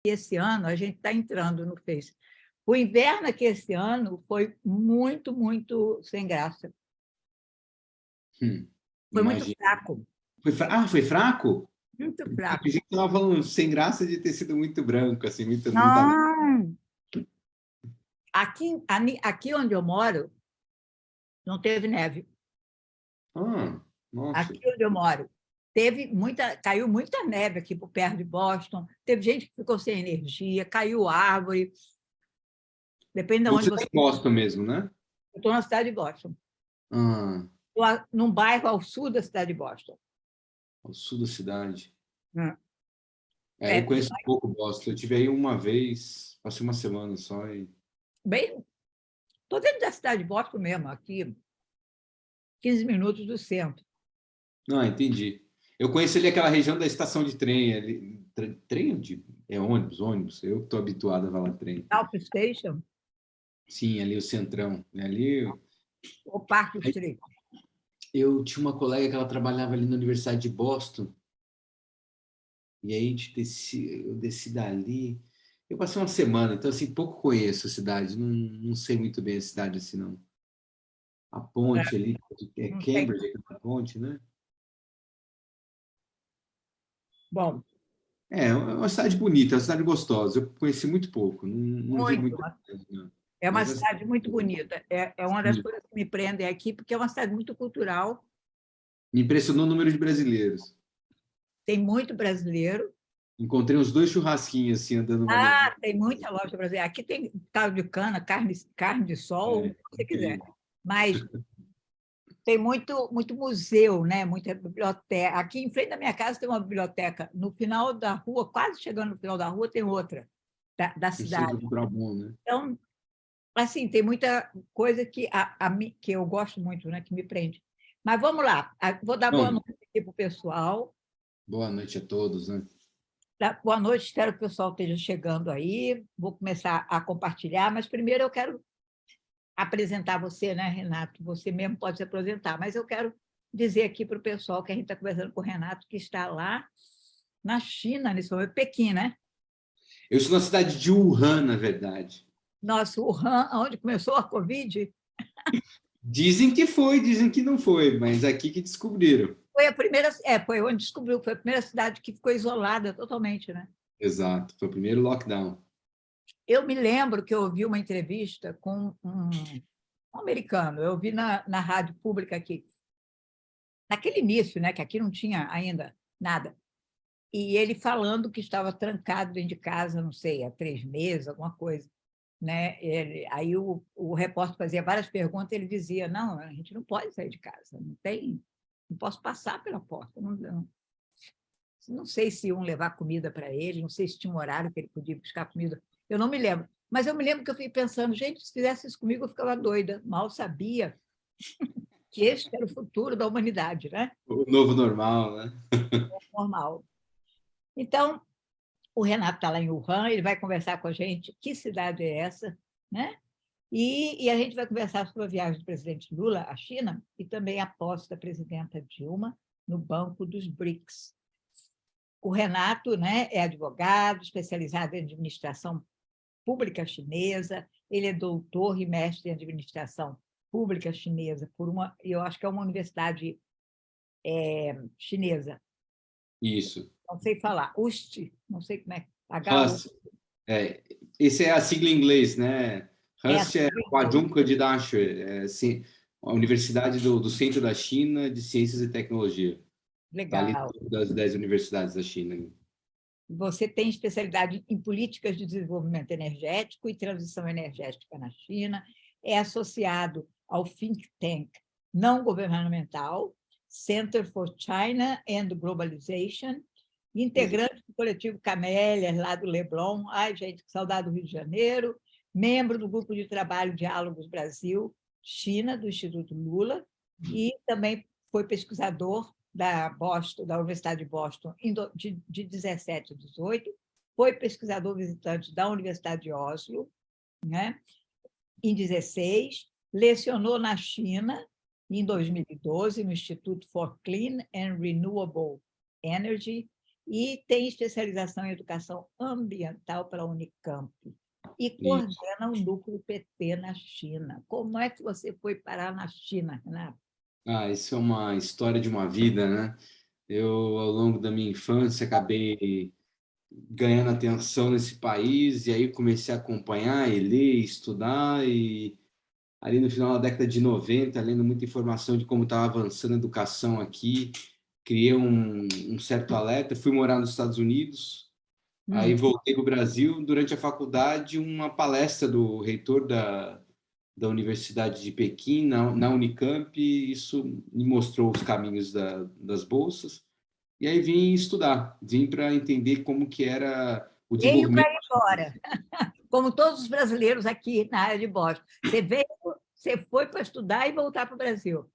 esse ano a gente está entrando no Face. O inverno aqui esse ano foi muito, muito sem graça. Foi muito Imagina. fraco. Foi fraco? Muito A fraco. gente estava falando sem graça de ter sido muito branco, assim, muita neve. Não! Aqui onde eu moro, não teve neve. Nossa. Aqui onde eu moro, caiu muita neve aqui por perto de Boston. Teve gente que ficou sem energia, caiu árvore. Depende de onde Você você está em Boston mesmo, né? Eu estou na cidade de Boston. Ah, Estou num bairro ao sul da cidade de Boston. ao sul da cidade. Hum. Eu É, conheço um pouco Boston. Eu estive aí uma vez, passei uma semana só. bem, estou dentro da cidade de Boston mesmo, aqui, 15 minutos do centro. Não, entendi. Eu conheço ali aquela região da estação de trem. Ali, trem é ônibus. Eu estou habituado a falar trem. South Station Sim, ali o centrão. Ali, ou Park Street. eu tinha uma colega que ela trabalhava ali na Universidade de Boston. E aí eu desci dali. Eu passei uma semana, então assim, pouco conheço a cidade. Não sei muito bem a cidade assim, não. A ponte ali, é Não tem. Cambridge, aquela ponte, né? Bom, É uma cidade bonita, é uma cidade gostosa. Eu conheci muito pouco, não vi muito. muita coisa, não. É uma Mas assim, cidade muito bonita. É uma das coisas que me prendem aqui, porque é uma cidade muito cultural, me impressionou o número de brasileiros. tem muito brasileiro. Encontrei uns dois churrasquinhos assim, andando uma na. Tem muita loja brasileira. Aqui tem caldo de cana, carne de sol, o que você quiser. Incrível. Mas tem muito museu, né? Muita biblioteca. Aqui em frente da minha casa tem uma biblioteca. No final da rua, quase chegando no final da rua, tem outra da Um cidade. centro cultural bom, né? Então, assim, tem muita coisa que eu gosto muito, né? Que me prende. Mas vamos lá. Vou dar boa Bom, noite aqui para o pessoal. boa noite a todos, né? Boa noite, espero que o pessoal esteja chegando aí. Vou começar a compartilhar, mas primeiro eu quero apresentar você, né, Renato? Você mesmo pode se apresentar, mas eu quero dizer aqui para o pessoal que a gente está conversando com o Renato, que está lá na China, nesse momento, Pequim, né? Eu estou na cidade de Wuhan, na verdade. Nosso Wuhan, onde começou a Covid, Dizem que não foi, mas aqui que descobriram. foi a primeira, foi onde descobriu, foi a primeira cidade que ficou isolada totalmente, né? Exato, foi o primeiro lockdown. Eu me lembro que eu ouvi uma entrevista com um americano, eu ouvi na rádio pública aqui, naquele início, né, que aqui não tinha ainda nada, e ele falando que estava trancado dentro de casa, não sei, há 3 meses, alguma coisa. Né? Aí o repórter fazia várias perguntas, ele dizia, não, a gente não pode sair de casa, não posso passar pela porta. Não sei se iam levar comida para ele, não sei se tinha um horário que ele podia buscar comida, eu não me lembro. Mas eu me lembro que eu fiquei pensando, gente, se fizesse isso comigo, eu ficava doida. Mal sabia que este era o futuro da humanidade, né? O novo normal, né? Normal. Então, o Renato está lá em Wuhan, ele vai conversar com a gente que cidade é essa, né? E a gente vai conversar sobre a viagem do presidente Lula à China e também a posse da presidenta Dilma no Banco dos BRICS. O Renato, né, é advogado, especializado em administração pública chinesa, ele é doutor e mestre em administração pública chinesa eu acho que é uma universidade chinesa, Isso. não sei falar, UST, não sei como é, Hust. Esse é a sigla em inglês, né? Hust é o adjunto de Daxue, assim, a Universidade do Centro da China de Ciências e Tecnologia. Está ali legal. das 10 universidades da China. Você tem especialidade em políticas de desenvolvimento energético e transição energética na China, é associado ao think tank não governamental Center for China and Globalization, integrante do coletivo Camélias, lá do Leblon, ai, gente, que saudade do Rio de Janeiro, membro do grupo de trabalho Diálogos Brasil-China, do Instituto Lula, e também foi pesquisador da Universidade de Boston de 17 a 18, foi pesquisador visitante da Universidade de Oslo, né? Em 16, lecionou na China em 2012 no Instituto for Clean and Renewable Energy e tem especialização em educação ambiental pela Unicamp e E, coordena o núcleo PT na China. Como é que você foi parar na China, Renato? isso é uma história de uma vida, né? Eu, ao longo da minha infância, acabei ganhando atenção nesse país, e aí comecei a acompanhar e ler, e estudar, e ali no final da década de 90, lendo muita informação de como estava avançando a educação aqui, criei um certo alerta, fui morar nos Estados Unidos, aí Hum. voltei para o Brasil, durante a faculdade, uma palestra do reitor da Universidade de Pequim, na Unicamp, e isso me mostrou os caminhos das bolsas, e aí vim estudar, vim para entender como que era o Veio desenvolvimento. para ir embora, como todos os brasileiros aqui na área de Boston. Você foi para estudar e voltar para o Brasil.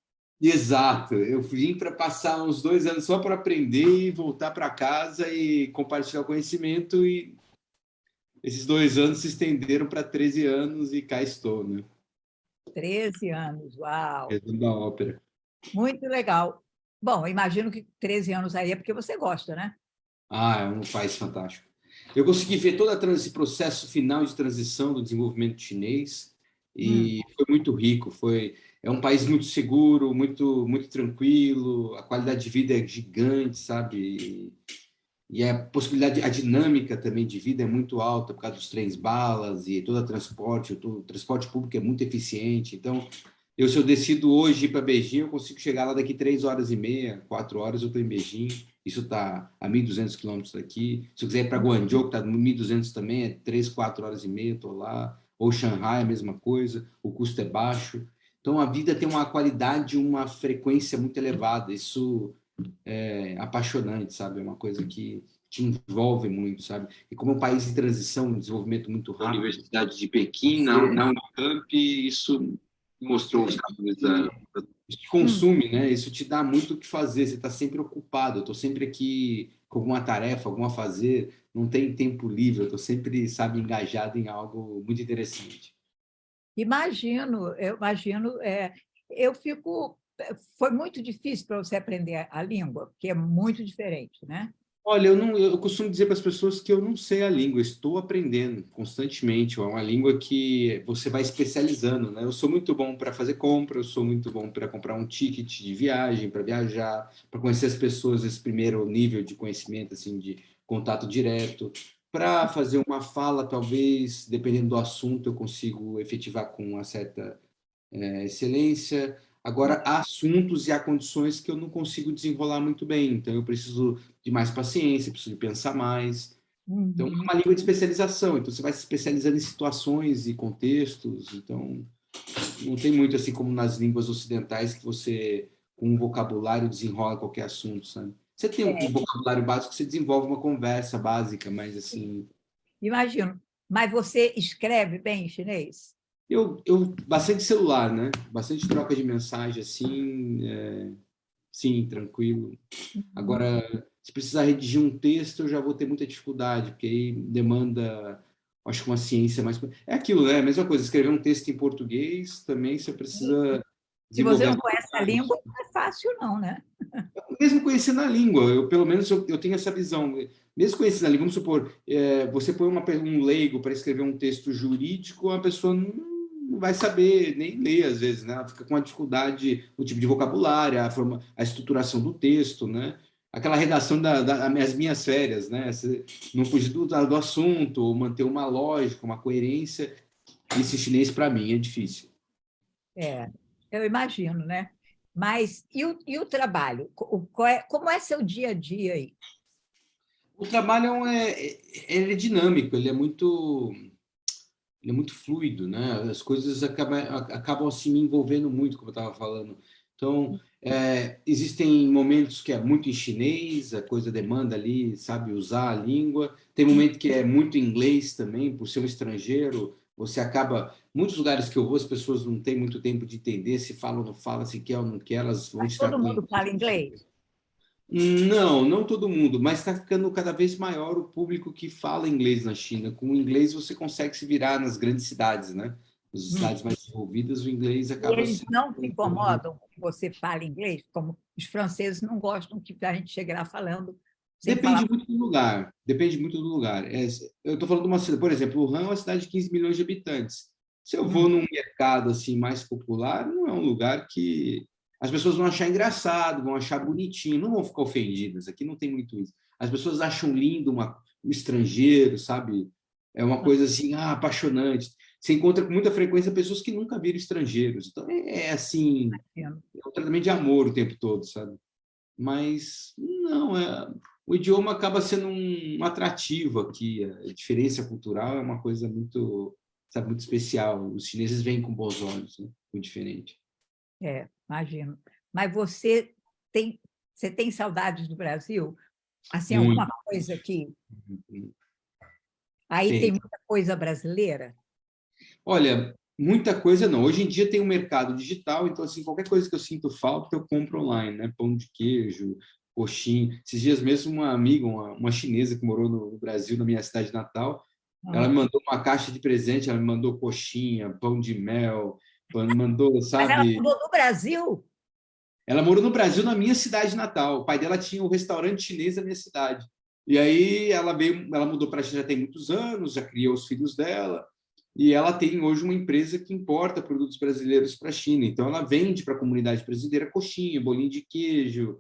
Exato, eu vim para passar uns 2 anos só para aprender e voltar para casa e compartilhar o conhecimento, e esses 2 anos se estenderam para 13 anos e cá estou, né? 13 anos, uau! Resumo da ópera. Muito legal. Bom, imagino que 13 anos aí é porque você gosta, né? É um país fantástico. Eu consegui ver todo esse processo final de transição do desenvolvimento chinês Hum. e foi muito rico. É um país muito seguro, muito tranquilo, a qualidade de vida é gigante, sabe? E a possibilidade, a dinâmica também de vida é muito alta por causa dos trens-balas e todo o transporte público é muito eficiente. Então, se eu decido hoje ir para Beijing, eu consigo chegar lá daqui 3 horas e meia, 4 horas, eu estou em Beijing. Isso está a 1.200 quilômetros daqui. Se eu quiser ir para Guangzhou, que está 1.200 também, é 3, 4 horas e meia, estou lá. Ou Shanghai, a mesma coisa, o custo é baixo. Então, a vida tem uma qualidade, uma frequência muito elevada. Isso é apaixonante, sabe? É uma coisa que te envolve muito, sabe? E como é um país em transição, um desenvolvimento muito rápido. A Universidade de Pequim, na Unicamp, isso mostrou os caminhos isso te Hum. consome, né? Isso te dá muito o que fazer. Você está sempre ocupado. Eu estou sempre aqui com alguma tarefa, alguma a fazer. Não tem tempo livre. Eu estou sempre, sabe, engajado em algo muito interessante. Eu imagino, eu fico. Foi muito difícil para você aprender a língua, porque é muito diferente, né? Olha, eu costumo dizer para as pessoas que eu não sei a língua, estou aprendendo constantemente. É uma língua que você vai especializando, né? Eu sou muito bom para fazer compra, eu sou muito bom para comprar um ticket de viagem, para viajar, para conhecer as pessoas, esse primeiro nível de conhecimento, assim, de contato direto. Para fazer uma fala, talvez, dependendo do assunto, eu consigo efetivar com uma certa excelência. Agora, há assuntos e há condições que eu não consigo desenrolar muito bem, então eu preciso de mais paciência, preciso de pensar mais. Então, é Uhum. uma língua de especialização, então você vai se especializando em situações e contextos, então não tem muito assim como nas línguas ocidentais que você, com um vocabulário, desenrola qualquer assunto, sabe? Você tem um vocabulário básico, você desenvolve uma conversa básica, mas assim, Imagino. Mas você escreve bem em chinês? bastante celular, né? Bastante troca de mensagem, assim, sim, tranquilo. Uhum. Agora, se precisar redigir um texto, eu já vou ter muita dificuldade, porque aí demanda, acho que uma ciência mais. É aquilo, né? A mesma coisa, escrever um texto em português também você precisa Se você desenvolver as não conhece a habilidades. língua, não é fácil, não, né? Mesmo conhecendo a língua, pelo menos eu tenho essa visão. Mesmo conhecendo a língua, vamos supor, você põe um leigo para escrever um texto jurídico, a pessoa não vai saber nem ler, às vezes, né? Ela fica com uma dificuldade no tipo de vocabulário, a estruturação do texto, né? Aquela redação das minhas férias, né? Não fugir do assunto, ou manter uma lógica, uma coerência. Esse chinês, para mim, é difícil. É, eu imagino, né? Mas e o trabalho? Como é seu dia a dia aí? O trabalho ele é dinâmico, ele é muito fluido, né? As coisas acabam assim me envolvendo muito, como eu estava falando. Então, existem momentos que é muito em chinês, a coisa demanda ali, sabe, usar a língua. Tem momento que é muito em inglês também, por ser um estrangeiro, você acaba. Muitos lugares que eu vou, as pessoas não têm muito tempo de entender se fala ou não fala, se quer ou não quer, elas vão Mas estar todo com mundo fala inglês. inglês? Não, não todo mundo, mas está ficando cada vez maior o público que fala inglês na China. Com o inglês você consegue se virar nas grandes cidades, né? Nas Hum. cidades mais desenvolvidas, o inglês E acaba eles sendo não se um comum. incomodam que você fale inglês? Como os franceses não gostam que a gente chegue lá falando Sem falar... Depende muito do lugar. Depende muito do lugar. Eu estou falando de uma cidade, por exemplo, o Wuhan é uma cidade de 15 milhões de habitantes. Se eu vou num mercado assim mais popular, não é um lugar que as pessoas vão achar engraçado, vão achar bonitinho, não vão ficar ofendidas. Aqui não tem muito isso. As pessoas acham lindo um estrangeiro, sabe? É uma coisa assim, apaixonante. Você encontra com muita frequência pessoas que nunca viram estrangeiros. Então assim, é um tratamento de amor o tempo todo, sabe? Mas não, o idioma acaba sendo um atrativo aqui. A diferença cultural é uma coisa muito, sabe, muito especial. Os chineses veem com bons olhos, né? Muito diferente. Imagino. Mas você tem saudades do Brasil? Assim, Muito. alguma coisa que... Aí tem muita coisa brasileira? Olha, muita coisa não. Hoje em dia tem um mercado digital, então assim, qualquer coisa que eu sinto falta, eu compro online, né? Pão de queijo, coxinha. Esses dias mesmo uma amiga, uma chinesa que morou no Brasil, na minha cidade natal, ela me mandou uma caixa de presente, ela me mandou coxinha, pão de mel, mandou, Mas ela sabe? mudou do Brasil? Ela morou no Brasil, na minha cidade natal. O pai dela tinha um restaurante chinês na minha cidade. E aí ela mudou para a China já tem muitos anos, já criou os filhos dela, e ela tem hoje uma empresa que importa produtos brasileiros para a China. Então ela vende para a comunidade brasileira coxinha, bolinho de queijo,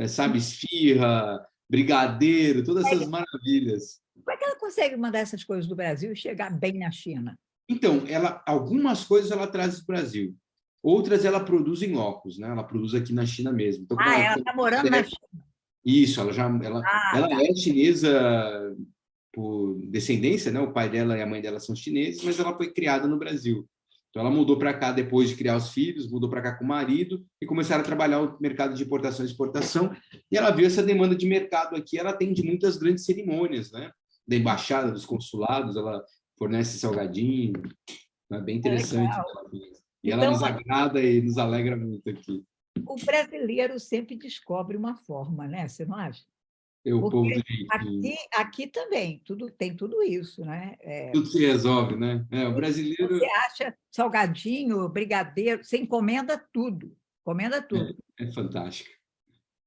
sabe, esfirra, brigadeiro, todas essas maravilhas. Como é que ela consegue mandar essas coisas do Brasil e chegar bem na China? Então, algumas coisas ela traz do Brasil, outras ela produz em locos, né? Ela produz aqui na China mesmo. Então, Ela está morando na China. isso, ela Tá. é chinesa por descendência, né? O pai dela e a mãe dela são chineses, mas ela foi criada no Brasil. Então ela mudou para cá depois de criar os filhos, mudou para cá com o marido e começaram a trabalhar o mercado de importação e exportação. E ela viu essa demanda de mercado aqui, ela atende muitas grandes cerimônias, né? Da embaixada, dos consulados, ela fornece salgadinho, é bem interessante. E ela Então, nos agrada e nos alegra muito aqui. o brasileiro sempre descobre uma forma, né? Você não acha? O povo do aqui também tem tudo isso, né? tudo se resolve, né? O brasileiro... Você acha salgadinho, brigadeiro, você encomenda tudo. Encomenda tudo. É fantástico.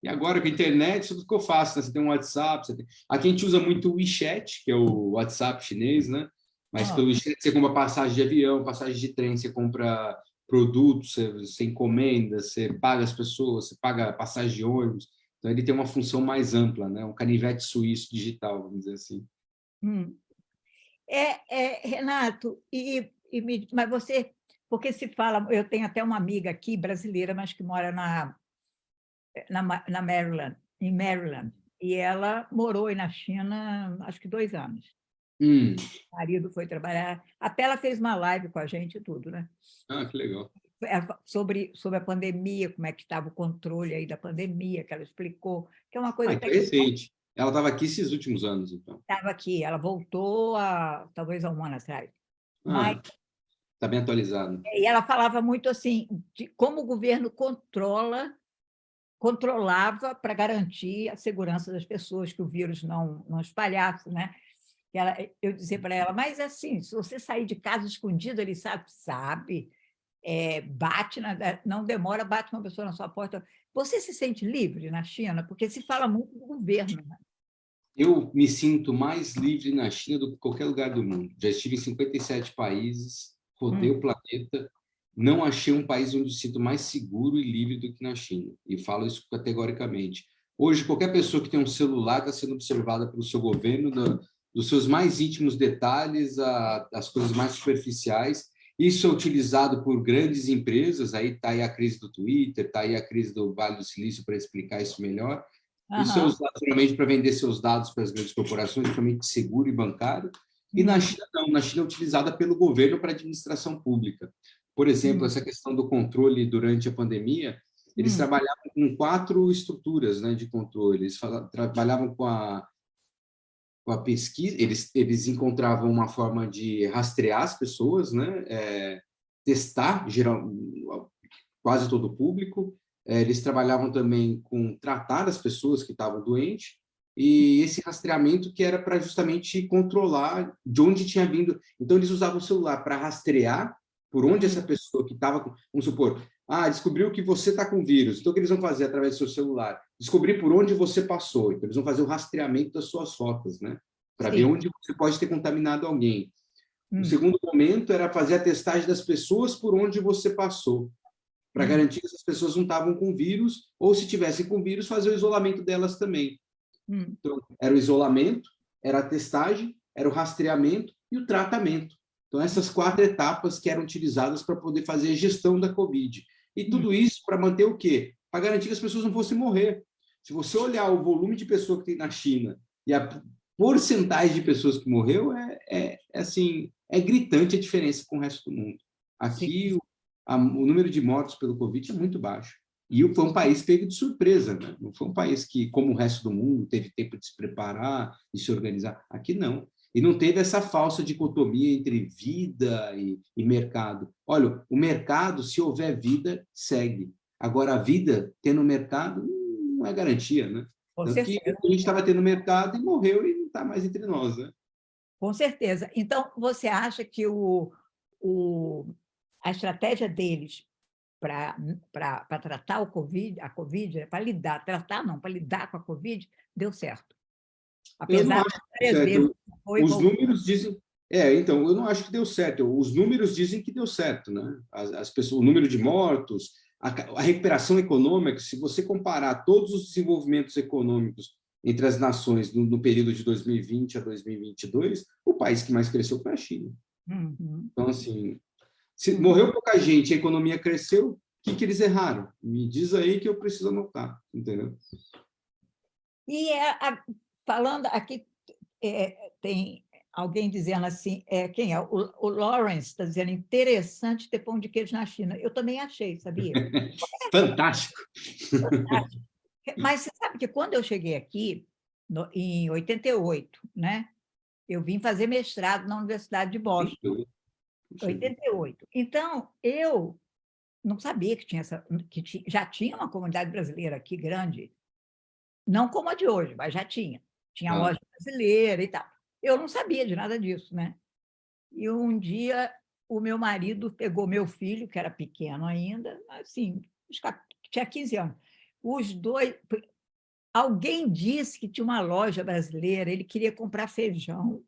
E agora com a internet, tudo que eu faço, né? Você tem um WhatsApp, aqui a gente usa muito o WeChat, que é o WhatsApp chinês, né? Mas pelo WeChat você compra passagem de avião, passagem de trem, você compra produtos, você encomenda, você paga as pessoas, você paga passagem de ônibus. Então ele tem uma função mais ampla, né? Um canivete suíço digital, vamos dizer assim. Renato, mas você, porque se fala, eu tenho até uma amiga aqui brasileira, mas que mora na Maryland, em Maryland, e ela morou aí na China, acho que 2 anos. O marido foi trabalhar, até ela fez uma live com a gente e tudo, né? Que legal. Sobre a pandemia, como é que estava o controle aí da pandemia, que ela explicou, que é uma coisa que recente. Ela estava aqui esses últimos anos, então. Estava aqui, ela voltou talvez há 1 ano atrás. Está bem atualizado. E ela falava muito assim de como o governo controlava para garantir a segurança das pessoas, que o vírus não espalhasse, né? Eu dizia para ela, mas assim, se você sair de casa escondido, ele sabe, não demora, bate uma pessoa na sua porta. Você se sente livre na China? Porque se fala muito do governo, né? Eu me sinto mais livre na China do que qualquer lugar do mundo. Já estive em 57 países, rodei o planeta, não achei um país onde eu me sinto mais seguro e livre do que na China. E falo isso categoricamente. Hoje, qualquer pessoa que tem um celular está sendo observada pelo seu governo, dos seus mais íntimos detalhes às coisas mais superficiais. Isso é utilizado por grandes empresas, aí está aí a crise do Twitter, está aí a crise do Vale do Silício para explicar isso melhor. Isso é usado geralmente para vender seus dados para as grandes corporações, principalmente seguro e bancário. E na China, não. Na China é utilizada pelo governo para administração pública. Por exemplo, essa questão do controle durante a pandemia, eles trabalhavam com 4 estruturas, né, de controle. Eles trabalhavam com a pesquisa, eles encontravam uma forma de rastrear as pessoas, né, testar quase todo o público. Eles trabalhavam também com tratar as pessoas que estavam doentes, e esse rastreamento que era para justamente controlar de onde tinha vindo. Então, eles usavam o celular para rastrear por onde essa pessoa que estava, vamos supor, descobriu que você está com vírus. Então, o que eles vão fazer através do seu celular? Descobrir por onde você passou. Então, eles vão fazer o rastreamento das suas rotas, né? Para ver onde você pode ter contaminado alguém. O segundo momento era fazer a testagem das pessoas por onde você passou, para garantir que essas pessoas não estavam com vírus, ou se tivessem com vírus, fazer o isolamento delas também. Então, era o isolamento, era a testagem, era o rastreamento e o tratamento. Então, essas 4 etapas que eram utilizadas para poder fazer a gestão da Covid. E tudo isso para manter o quê? Para garantir que as pessoas não fossem morrer. Se você olhar o volume de pessoas que tem na China e a porcentagem de pessoas que morreu, assim, é gritante a diferença com o resto do mundo. Aqui, o número de mortos pelo Covid é muito baixo. E foi um país pego de surpresa, né? Não foi um país que, como o resto do mundo, teve tempo de se preparar, de se organizar. Aqui não. E não teve essa falsa dicotomia entre vida e mercado. Olha, o mercado, se houver vida, segue. Agora, a vida, tendo mercado, não é garantia, né? Tanto que a gente estava tendo mercado e morreu e não está mais entre nós, né? Com certeza. Então, você acha que a estratégia deles para tratar a Covid, para lidar com a Covid, deu certo? Eu não Apesar acho de que deu várias vezes certo. Os números dizem... então, eu não acho que deu certo. Os números dizem que deu certo, né? As pessoas, o número de mortos, a recuperação econômica, se você comparar todos os desenvolvimentos econômicos entre as nações no período de 2020 a 2022, o país que mais cresceu foi a China. Então, assim, se morreu pouca gente e a economia cresceu, o que eles erraram? Me diz aí que eu preciso anotar, entendeu? E falando aqui, tem alguém dizendo assim, quem é? O Lawrence está dizendo, interessante ter pão de queijo na China. Eu também achei, sabia? Fantástico! Fantástico. Mas você sabe que quando eu cheguei aqui, em 88, né? Eu vim fazer mestrado na Universidade de Boston, 88. Então, eu não sabia que já tinha uma comunidade brasileira aqui grande, não como a de hoje, mas já tinha. Tinha loja brasileira e tal. Eu não sabia de nada disso, né? E um dia o meu marido pegou meu filho, que era pequeno ainda, assim, tinha 15 anos. Os dois... Alguém disse que tinha uma loja brasileira, ele queria comprar feijão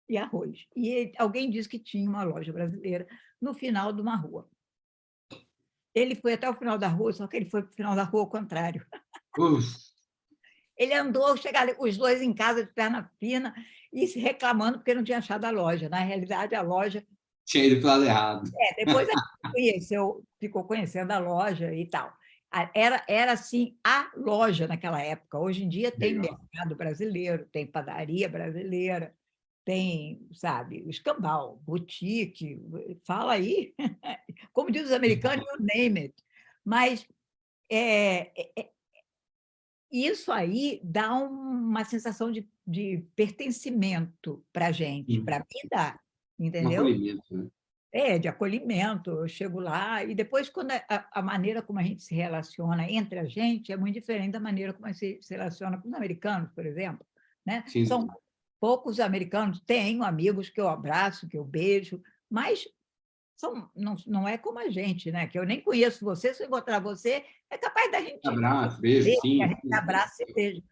e arroz. E alguém disse que tinha uma loja brasileira no final de uma rua. Ele foi até o final da rua, só que ele foi para o final da rua ao contrário. Ele andou, chegaram os dois em casa de perna fina e se reclamando porque não tinha achado a loja. Na realidade, a loja... Tinha ido para o lado errado. Depois a gente ficou conhecendo a loja e tal. Era assim, a loja naquela época. Hoje em dia tem mercado brasileiro, tem padaria brasileira, tem, sabe, o escambau, boutique, fala aí, como diz os americanos, you name it. Mas isso aí dá uma sensação de pertencimento para a gente, para mim dá, entendeu? Um acolhimento, né? De acolhimento. Eu chego lá e depois, quando a maneira como a gente se relaciona entre a gente é muito diferente da maneira como a gente se relaciona com os americanos, por exemplo, né? Sim. São poucos americanos, tenho amigos que eu abraço, que eu beijo, mas não é como a gente, né? Que eu nem conheço você, se eu encontrar você, é capaz da gente... Abraço, beijo, sim. A gente abraça e beija.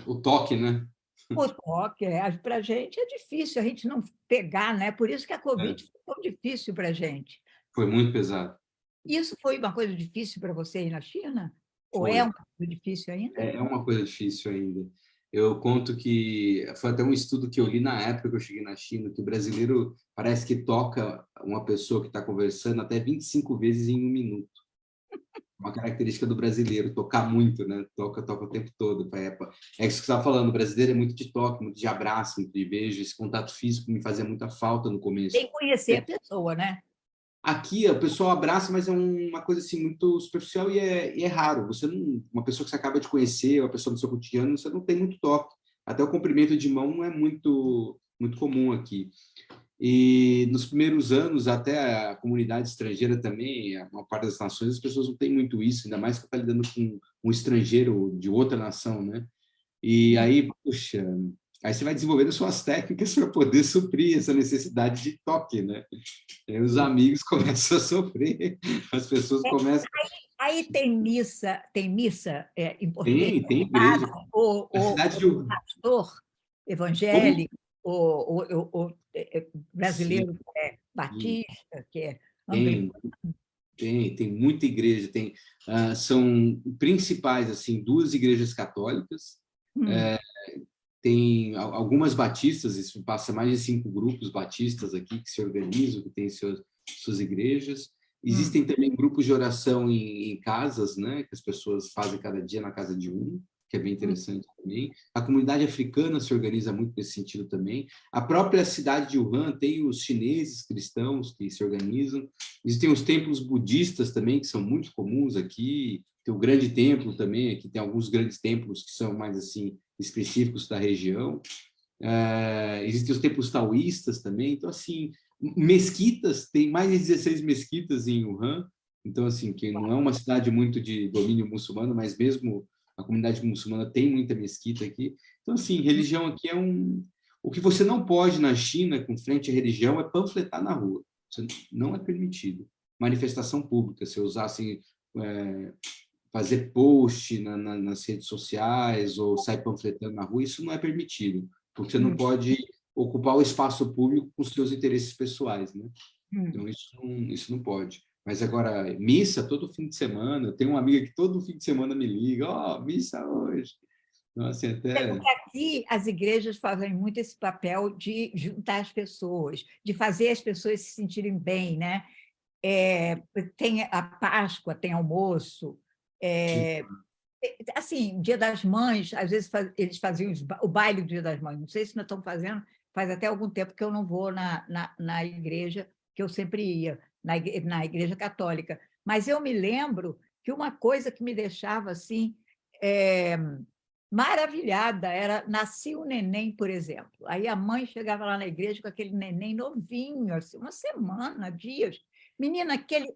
O toque, né? O toque, para a gente é difícil a gente não pegar, né? Por isso que a Covid foi tão difícil para a gente. Foi muito pesado. Isso foi uma coisa difícil para você aí na China? Ou Foi. é uma coisa difícil ainda? É uma coisa difícil ainda. Eu conto que foi até um estudo que eu li na época que eu cheguei na China, que o brasileiro parece que toca uma pessoa que está conversando até 25 vezes em 1 minuto. Uma característica do brasileiro, tocar muito, né? Toca o tempo todo. É isso que você estava falando, o brasileiro é muito de toque, muito de abraço, muito de beijo. Esse contato físico me fazia muita falta no começo. Sem conhecer a pessoa, né? Aqui o pessoal abraça, mas é uma coisa assim muito superficial e é raro. Você não, uma pessoa que você acaba de conhecer, uma pessoa do seu cotidiano, você não tem muito toque. Até o cumprimento de mão não é muito comum aqui. E nos primeiros anos, até a comunidade estrangeira também, a maior parte das nações, as pessoas não têm muito isso, ainda mais que está lidando com um estrangeiro de outra nação, né? E aí, puxa, Aí você vai desenvolvendo suas técnicas para poder suprir essa necessidade de toque, né? Aí os amigos começam a sofrer, as pessoas começam... Aí tem missa em português, Tem igreja. padre, A cidade de... pastor Como? evangélico, ou Sim, brasileiro que é batista, que é tem, anglicano. tem muita igreja. São principais, assim, 2 igrejas católicas, Hum, tem algumas batistas, isso passa mais de 5 grupos batistas aqui que se organizam, que têm suas igrejas. hum, Existem também grupos de oração em casas, né, que as pessoas fazem cada dia na casa de um, que é bem hum, interessante também. A comunidade africana se organiza muito nesse sentido também. A própria cidade de Wuhan tem os chineses cristãos que se organizam. Existem os templos budistas também, que são muito comuns aqui. Tem o grande templo também, aqui tem alguns grandes templos que são mais assim específicos da região. Existem os templos taoístas também. Então, assim, mesquitas, tem mais de 16 mesquitas em Wuhan. Então, assim, que não é uma cidade muito de domínio muçulmano, mas mesmo a comunidade muçulmana tem muita mesquita aqui. Então, assim, religião aqui é um... O que você não pode na China, com frente à religião, é panfletar na rua. Isso não é permitido. Manifestação pública, se eu usar, assim, fazer post nas redes sociais ou sair panfletando na rua, isso não é permitido, porque você não hum, pode ocupar o espaço público com seus interesses pessoais, né? hum. Então, isso não pode. Mas agora, missa todo fim de semana, eu tenho uma amiga que todo fim de semana me liga, missa hoje. Então, assim, até... Porque aqui as igrejas fazem muito esse papel de juntar as pessoas, de fazer as pessoas se sentirem bem, né? Tem a Páscoa, tem almoço, assim, Dia das Mães, às vezes eles faziam o baile do Dia das Mães, não sei se ainda estão fazendo, faz até algum tempo que eu não vou na igreja, que eu sempre ia, na igreja católica, mas eu me lembro que uma coisa que me deixava assim, é, maravilhada era, nascia um neném, por exemplo, aí a mãe chegava lá na igreja com aquele neném novinho, assim, uma semana, dias, menina,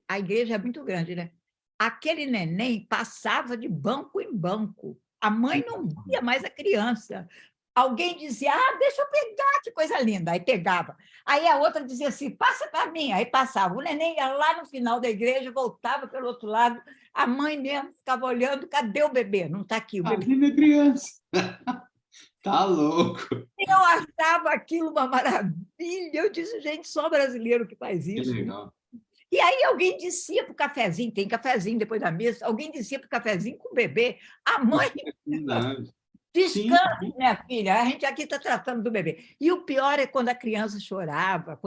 a igreja é muito grande, né? Aquele neném passava de banco em banco. A mãe não via mais a criança. Alguém dizia, deixa eu pegar, que coisa linda. Aí pegava. Aí a outra dizia assim, passa para mim. Aí passava. O neném ia lá no final da igreja, voltava pelo outro lado. A mãe mesmo ficava olhando, cadê o bebê? Não está aqui o bebê. Ainda é criança. Tá louco. Eu achava aquilo uma maravilha. Eu disse, gente, só brasileiro que faz Que isso. legal. E aí alguém descia para o cafezinho, tem cafezinho depois da missa, alguém descia para o cafezinho com o bebê. A mãe, Verdade. Sim, descanse, minha filha, a gente aqui está tratando do bebê. E o pior é quando a criança chorava,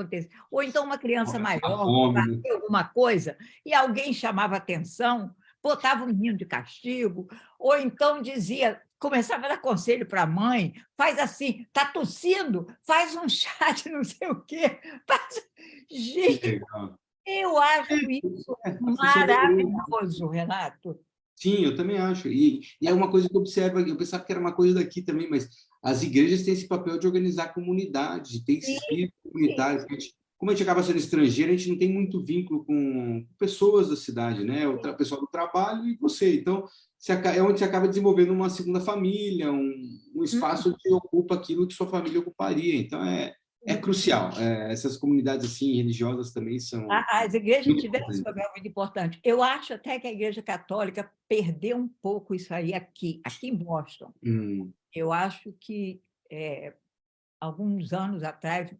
ou então uma criança a maior, fome, né? alguma coisa, e alguém chamava atenção, botava o menino de castigo, ou então dizia, começava a dar conselho para a mãe, faz assim, está tossindo, faz um chá de não sei o quê. Que Gente, legal. eu acho isso A função da igreja. maravilhoso, Renato. Sim, eu também acho. E é uma coisa que eu observo, eu pensava que era uma coisa daqui também, mas as igrejas têm esse papel de organizar comunidades, tem esse Sim, espírito sim. comunitário. Como a gente acaba sendo estrangeiro, a gente não tem muito vínculo com pessoas da cidade, né? O pessoal do trabalho e você. Então, é onde você acaba desenvolvendo uma segunda família, um espaço que ocupa aquilo que sua família ocuparia. Então, é crucial. Essas comunidades assim religiosas também são As igrejas muito tiveram esse importantes. papel muito importante. Eu acho até que a Igreja Católica perdeu um pouco isso aí aqui em Boston. Hum. Eu acho que, alguns anos atrás,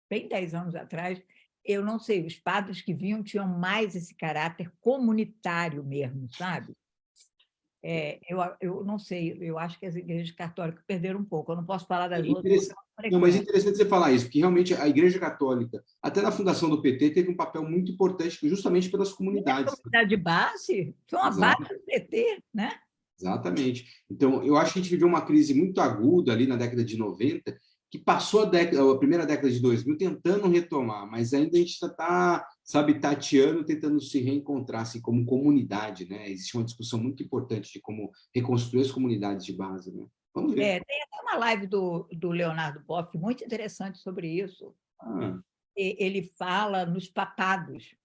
bem 10 anos atrás, eu não sei, os padres que vinham tinham mais esse caráter comunitário mesmo, sabe? Eu não sei, eu acho que as igrejas católicas perderam um pouco. Eu não posso falar das outras, porque eu não Não, mas é frequento. interessante você falar isso, porque realmente a Igreja Católica, até na fundação do PT, teve um papel muito importante justamente pelas E a comunidades. comunidade de base foi uma base Exato, do PT, né? exatamente. Então, eu acho que a gente viveu uma crise muito aguda ali na década de 90, que passou a primeira década de 2000 tentando retomar, mas ainda a gente está, sabe, tateando, tentando se reencontrar assim, como comunidade, né? Existe uma discussão muito importante de como reconstruir as comunidades de base, né? Vamos ver. Tem até uma live do Leonardo Boff muito interessante sobre isso. Ah, Ele fala nos papados,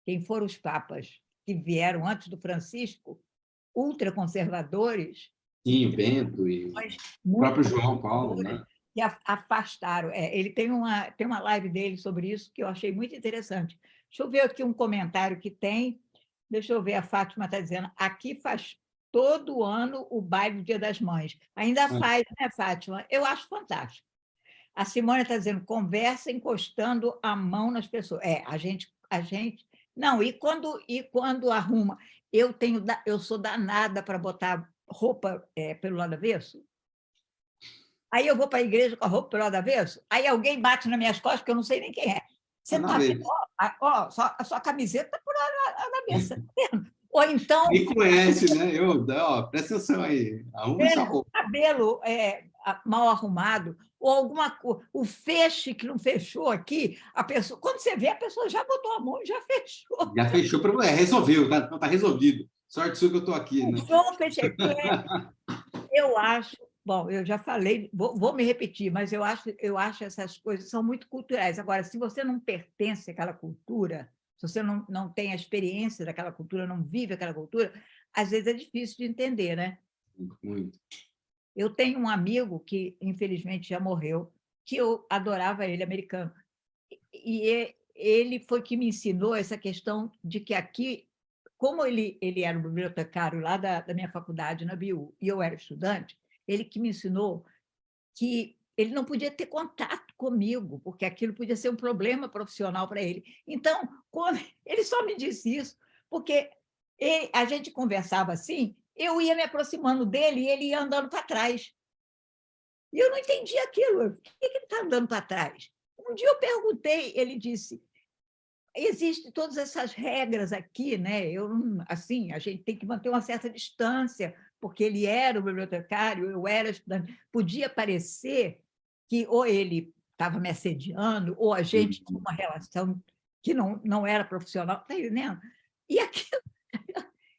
quem foram os papas que vieram antes do Francisco, ultraconservadores, e sim, que o Bento e o depois próprio muito João Paulo, conservadores, né? que afastaram. Ele tem uma live dele sobre isso que eu achei muito interessante. Deixa eu ver aqui um comentário que tem. Deixa eu ver, a Fátima está dizendo, aqui faz todo ano o baile do Dia das Mães. Ainda faz, né, Fátima? Eu acho fantástico. A Simone está dizendo, conversa encostando a mão nas pessoas. A gente... Não, e quando arruma? Eu sou danada para botar roupa pelo lado avesso. Aí eu vou para a igreja com a roupa pelo lado avesso, aí alguém bate nas minhas costas, que eu não sei nem quem é. Você está vendo? A sua camiseta está por lado avesso. Ou então... Me conhece, né? Presta atenção aí, arruma essa roupa. Cabelo mal arrumado, ou o feixe que não fechou aqui, quando você vê, a pessoa já botou a mão e já fechou. Já fechou para você, resolveu, tá resolvido. Sorte sua que eu estou aqui, né? Fechei. Eu acho, bom, eu já falei, vou me repetir, mas eu acho essas coisas são muito culturais. Agora, se você não pertence àquela cultura, se você não tem a experiência daquela cultura, não vive aquela cultura, às vezes é difícil de entender, né? Muito. Eu tenho um amigo que, infelizmente, já morreu, que eu adorava ele, americano. E ele foi que me ensinou essa questão de que aqui, como ele era um bibliotecário lá da minha faculdade, na BU, e eu era estudante, ele que me ensinou que ele não podia ter contato comigo, porque aquilo podia ser um problema profissional para ele. Então, ele só me disse isso, porque a gente conversava assim, eu ia me aproximando dele e ele ia andando para trás. E eu não entendi aquilo. Por que ele está andando para trás? Um dia eu perguntei, ele disse, existem todas essas regras aqui, né? Assim, a gente tem que manter uma certa distância, porque ele era o bibliotecário, eu era estudante. Podia parecer que ou ele estava me assediando, ou a gente tinha uma relação que não era profissional, está entendendo? E aquilo,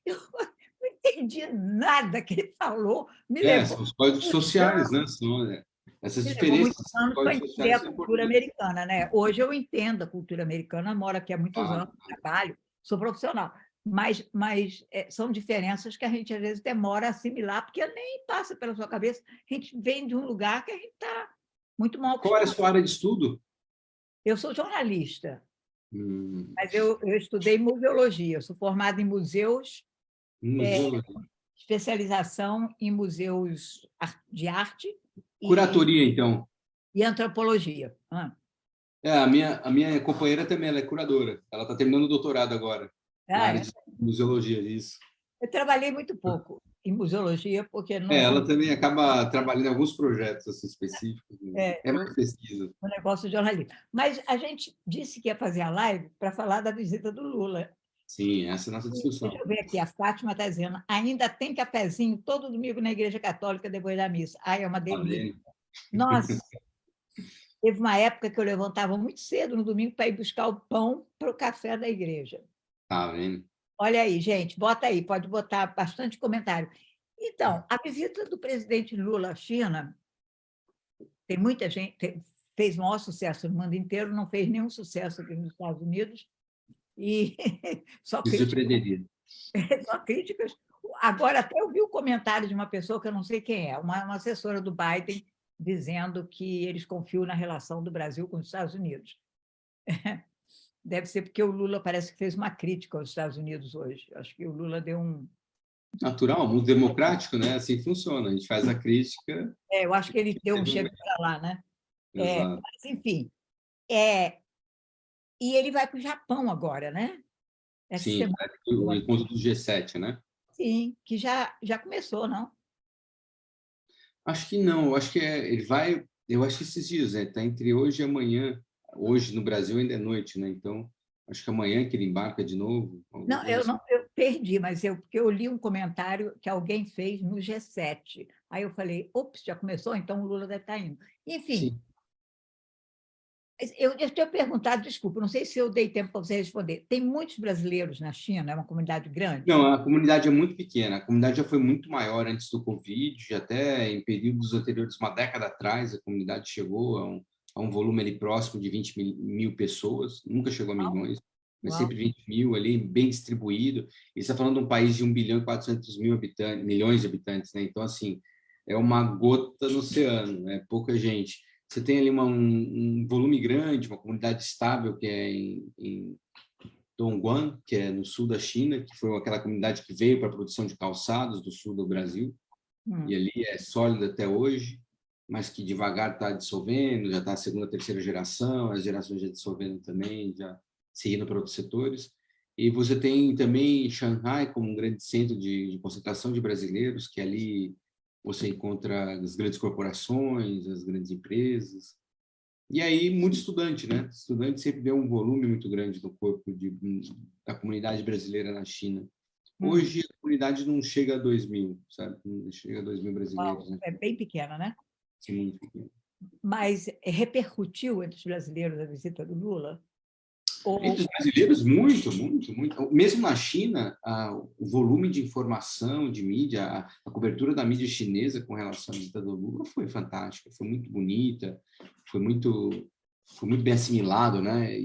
eu não entendi nada que ele falou, me levou... São os códigos sociais, né? Essas Levou diferenças muitos anos para entender sociais a são cultura importantes. americana, né? Hoje eu entendo a cultura americana, moro aqui há muitos anos, trabalho, sou profissional, mas são diferenças que a gente às vezes demora a assimilar, porque nem passa pela sua cabeça. A gente vem de um lugar que a gente está muito mal Qual era a acostumado. sua área de estudo? Eu sou jornalista, mas eu estudei museologia, eu sou formada em museus, Museologia. especialização em museus de arte Curatoria, então. e antropologia. A minha companheira também, ela é curadora. Ela está terminando o doutorado agora, na área É. de museologia, isso. Eu trabalhei muito pouco em museologia, porque Ela também acaba trabalhando em alguns projetos assim, específicos. É eu mais pesquisa. no negócio de jornalismo. Mas a gente disse que ia fazer a live para falar da visita do Lula. Sim, essa é a nossa Deixa discussão. eu ver aqui, a Fátima está dizendo, ainda tem cafezinho todo domingo na Igreja Católica depois da missa. Ai, é uma delícia. Nossa, teve uma época que eu levantava muito cedo no domingo para ir buscar o pão para o café da igreja. Tá vendo? Olha aí, gente, bota aí, pode botar bastante comentário. Então, a visita do presidente Lula à China, tem muita gente, fez maior sucesso no mundo inteiro, não fez nenhum sucesso aqui nos Estados Unidos, e só Me críticas, surpreenderia. só críticas. Agora, até eu vi o comentário de uma pessoa que eu não sei quem é, uma assessora do Biden, dizendo que eles confiam na relação do Brasil com os Estados Unidos. Deve ser porque o Lula parece que fez uma crítica aos Estados Unidos hoje. Acho que o Lula deu um... Natural, muito democrático, né? Assim funciona. A gente faz a crítica. eu acho que ele deu um chega para lá, né? Exato. Mas, enfim, e ele vai para o Japão agora, né? Essa Sim, semana. o encontro do G7, né? Sim, que já começou, não? Acho que não, acho que ele vai, eu acho que esses dias, né? Tá entre hoje e amanhã. Hoje no Brasil ainda é noite, né? Então, acho que amanhã que ele embarca de novo. Não, eu perdi, mas porque eu li um comentário que alguém fez no G7. Aí eu falei, ops, já começou, então o Lula deve estar indo. Enfim, Sim. eu tenho perguntado, desculpa, não sei se eu dei tempo para você responder. Tem muitos brasileiros na China, é uma comunidade grande? Não, a comunidade é muito pequena. A comunidade já foi muito maior antes do Covid, até em períodos anteriores, uma década atrás, a comunidade chegou a um volume ali próximo de 20 mil pessoas, nunca chegou a milhões, mas Uau. sempre 20 mil ali, bem distribuído. E você está falando de um país de 1 bilhão e 400 milhões de habitantes, né? Então, assim, é uma gota no oceano, é pouca gente. Você tem ali um volume grande, uma comunidade estável, que é em Dongguan, que é no sul da China, que foi aquela comunidade que veio para a produção de calçados do sul do Brasil, e ali é sólida até hoje, mas que devagar está dissolvendo, já está a segunda, terceira geração, as gerações já dissolvendo também, já seguindo para outros setores. E você tem também Shanghai como um grande centro de concentração de brasileiros, que ali você encontra as grandes corporações, as grandes empresas. E aí, muito estudante, né? Estudante sempre deu um volume muito grande no corpo da comunidade brasileira na China. Hoje, a comunidade não chega a 2.000, sabe? Não chega a 2.000 brasileiros, né? É bem pequena, né? É muito pequeno. Mas repercutiu entre os brasileiros a visita do Lula? Entre os brasileiros, muito, muito, muito. Mesmo na China, o volume de informação, de mídia, a cobertura da mídia chinesa com relação à visita do Lula foi fantástica, foi muito bonita, foi muito bem assimilado, né?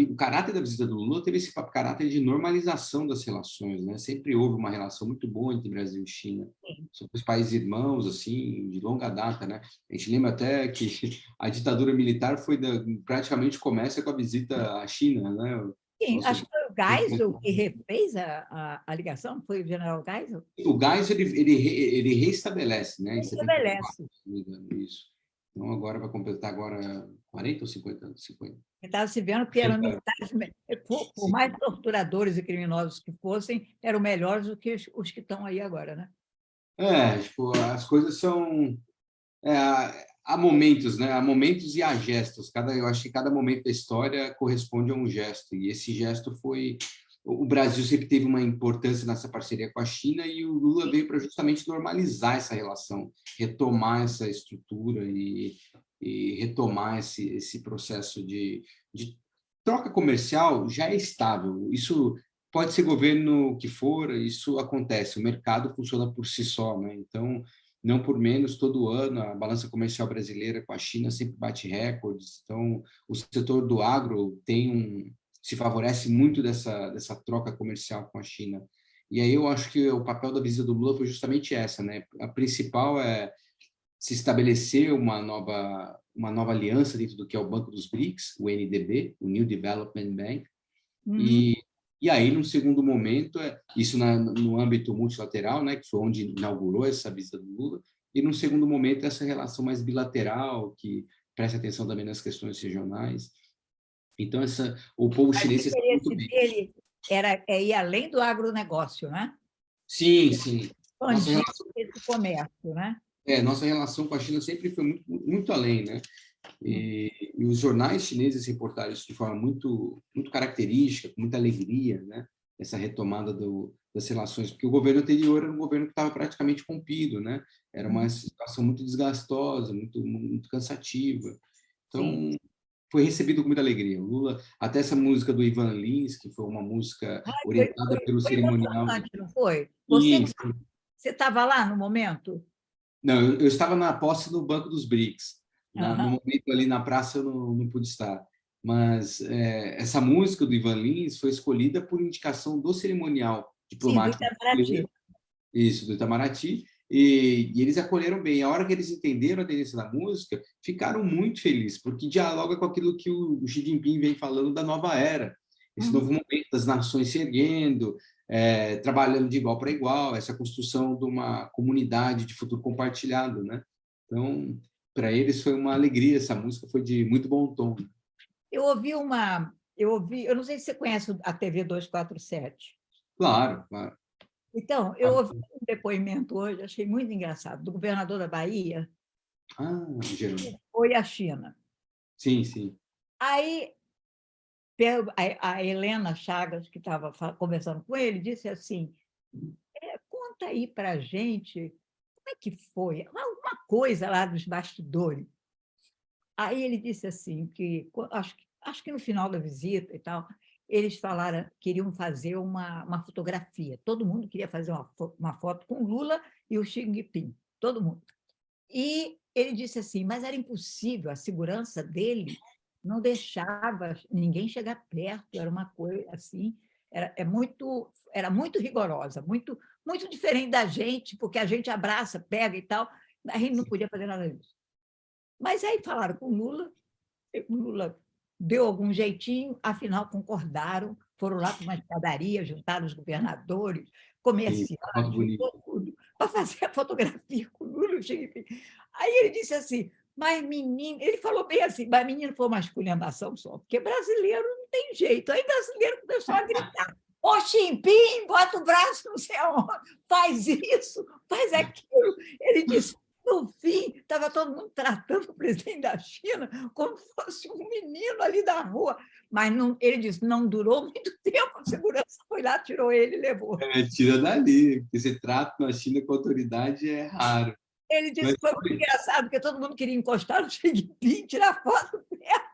O caráter da visita do Lula teve esse caráter de normalização das relações, né? Sempre houve uma relação muito boa entre Brasil e China. São os países irmãos, assim, de longa data, né? A gente lembra até que a ditadura militar praticamente começa com a visita à China, né? Sim, Nosso... acho que foi o Geisel que refez a ligação, foi o general Geisel? O Geisel, ele reestabelece, né? Em 74, Estabelece. se não me engano, isso. Então, agora vai completar agora 40 ou 50 anos? 50. Estava se vendo que eram militares, por mais torturadores e criminosos que fossem, eram melhores do que os que estão aí agora, né? Tipo, as coisas são... há momentos, né? Há momentos e há gestos. Eu acho que cada momento da história corresponde a um gesto. E esse gesto foi... O Brasil sempre teve uma importância nessa parceria com a China e o Lula veio para justamente normalizar essa relação, retomar essa estrutura e retomar esse processo de troca comercial já é estável. Isso pode ser governo que for, isso acontece. O mercado funciona por si só, né? Então, não por menos, todo ano a balança comercial brasileira com a China sempre bate recordes. Então, o setor do agro se favorece muito dessa troca comercial com a China. E aí eu acho que o papel da visita do Lula foi justamente essa, né? A principal é se estabelecer uma nova aliança dentro do que é o Banco dos BRICS, o NDB, o New Development Bank, e aí, num segundo momento, isso no âmbito multilateral, né, que foi onde inaugurou essa visita do Lula, e num segundo momento, essa relação mais bilateral, que presta atenção também nas questões regionais. Então, o povo chinês... O interesse dele era ir além do agronegócio, né? Sim, sim. Expandir esse comércio, né? Nossa relação com a China sempre foi muito, muito além, né? E os jornais chineses reportaram isso de forma muito, muito característica, com muita alegria, né? Essa retomada das relações, porque o governo anterior era um governo que estava praticamente rompido, né? Era uma situação muito desgastosa, muito, muito cansativa. Então, sim, foi recebido com muita alegria. O Lula, até essa música do Ivan Lins, que foi uma música orientada pelo cerimonial. Não foi? Você estava lá no momento? Não, eu estava na posse no Banco dos BRICS. No momento ali na praça eu não pude estar. Mas essa música do Ivan Lins foi escolhida por indicação do cerimonial diplomático. Sim, do Itamaraty. Isso, do Itamaraty. E eles acolheram bem. A hora que eles entenderam a tendência da música, ficaram muito felizes, porque dialoga com aquilo que o Xi Jinping vem falando da nova era. Esse novo momento das nações se erguendo, trabalhando de igual para igual, essa construção de uma comunidade de futuro compartilhado, né? Então, para eles foi uma alegria, essa música foi de muito bom tom. Eu não sei se você conhece a TV 247. Claro, claro. Então, eu ouvi um depoimento hoje, achei muito engraçado, do governador da Bahia, que foi à China. Sim, sim. Aí, a Helena Chagas, que estava conversando com ele, disse assim, conta aí para a gente como é que foi, alguma coisa lá dos bastidores. Aí ele disse assim, que acho que no final da visita e tal, eles falaram, queriam fazer uma fotografia. Todo mundo queria fazer uma foto com Lula e o Xi Jinping, todo mundo. E ele disse assim, mas era impossível, a segurança dele não deixava ninguém chegar perto, era uma coisa assim, era muito rigorosa, muito, muito diferente da gente, porque a gente abraça, pega e tal, a gente não podia fazer nada disso. Mas aí falaram com o Lula deu algum jeitinho, afinal concordaram, foram lá para uma escadaria, juntaram os governadores, Sim, comerciantes, bonito. juntou tudo, para fazer a fotografia com o Lula. Aí ele disse assim, mas menino, ele falou bem assim, mas menino, foi uma esculhambação só, porque brasileiro não tem jeito. Aí brasileiro começou a gritar, ô Chimpim, bota o braço, não sei aonde, faz isso, faz aquilo. Ele disse, no fim, estava todo mundo tratando o presidente da China como se fosse um menino ali da rua. Mas não, ele disse, não durou muito tempo, a segurança foi lá, tirou ele e levou. Tira dali, porque esse trato na China com a autoridade é raro. Ele disse que foi muito engraçado, porque todo mundo queria encostar no Xi Jinping, tirar foto dela.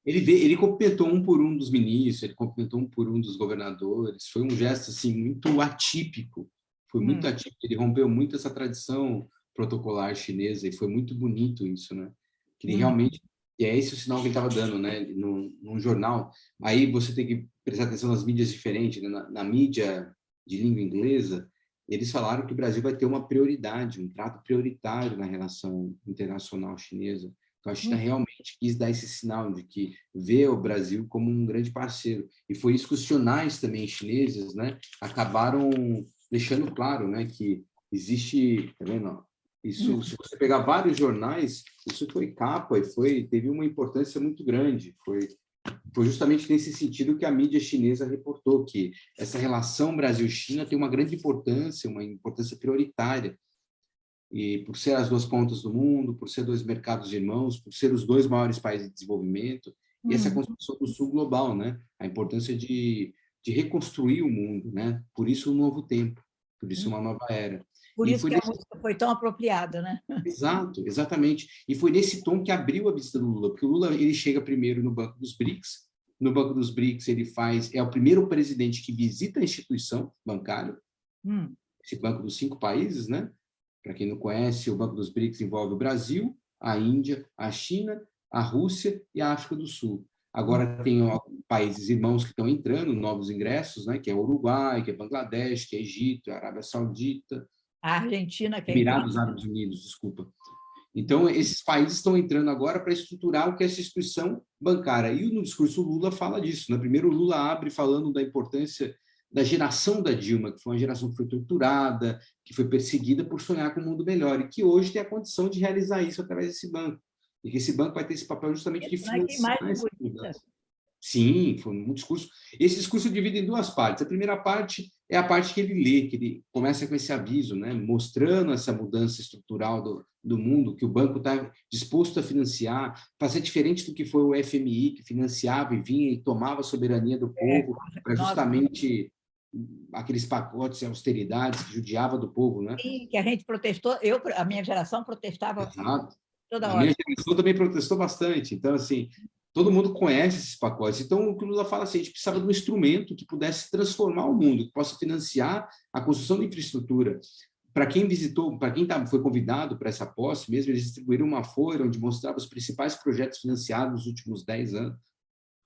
Ele cumprimentou um por um dos ministros, ele cumprimentou um por um dos governadores. Foi um gesto assim muito atípico. Foi muito atípico. Ele rompeu muito essa tradição protocolar chinesa e foi muito bonito isso, né? Que ele realmente e é esse o sinal que ele estava dando, né? Num jornal. Aí você tem que prestar atenção nas mídias diferentes, né? Na mídia de língua inglesa, eles falaram que o Brasil vai ter uma prioridade, um trato prioritário na relação internacional chinesa. Então, a China realmente quis dar esse sinal de que vê o Brasil como um grande parceiro. E foi isso que os jornais também chineses, né, acabaram deixando claro, né, que existe, tá vendo? Isso, se você pegar vários jornais, isso foi capa e teve uma importância muito grande. Foi justamente nesse sentido que a mídia chinesa reportou que essa relação Brasil-China tem uma grande importância, uma importância prioritária. E por ser as duas pontas do mundo, por ser dois mercados irmãos, por ser os dois maiores países de desenvolvimento, e essa construção do Sul global, né? A importância de reconstruir o mundo, né? Por isso um novo tempo, por isso uma nova era. Por E isso foi que a música foi tão apropriada, né? Exato, exatamente. E foi nesse tom que abriu a visita do Lula, porque o Lula ele chega primeiro no Banco dos BRICS. No Banco dos BRICS é o primeiro presidente que visita a instituição bancária, esse banco dos 5 países, né? Para quem não conhece, o Banco dos BRICS envolve o Brasil, a Índia, a China, a Rússia e a África do Sul. Agora tem países irmãos que estão entrando, novos ingressos, né? Que é o Uruguai, que é Bangladesh, que é Egito, a Arábia Saudita, a Argentina, que é Emirados Árabes Unidos, desculpa. Então, esses países estão entrando agora para estruturar o que é essa instituição bancária. E no discurso o Lula fala disso. Né? Primeiro, o Lula abre falando da importância da geração da Dilma, que foi uma geração que foi torturada, que foi perseguida por sonhar com um mundo melhor, e que hoje tem a condição de realizar isso através desse banco. E que esse banco vai ter esse papel justamente de financiar essa mudança. Sim, foi um discurso. Esse discurso divide em 2 partes. A primeira parte é a parte que ele lê, que ele começa com esse aviso, né, mostrando essa mudança estrutural do mundo, que o banco está disposto a financiar, fazer diferente do que foi o FMI, que financiava e vinha e tomava a soberania do povo, para justamente aqueles pacotes de austeridades que judiava do povo, né? Sim, que a gente protestou, a minha geração protestava. Exato. Toda hora. A minha geração também protestou bastante. Então, assim, todo mundo conhece esses pacotes. Então, o que o Lula fala assim, a gente precisava de um instrumento que pudesse transformar o mundo, que possa financiar a construção de infraestrutura. Para quem visitou, para quem foi convidado para essa posse mesmo, eles distribuíram uma folha onde mostrava os principais projetos financiados nos últimos 10 anos,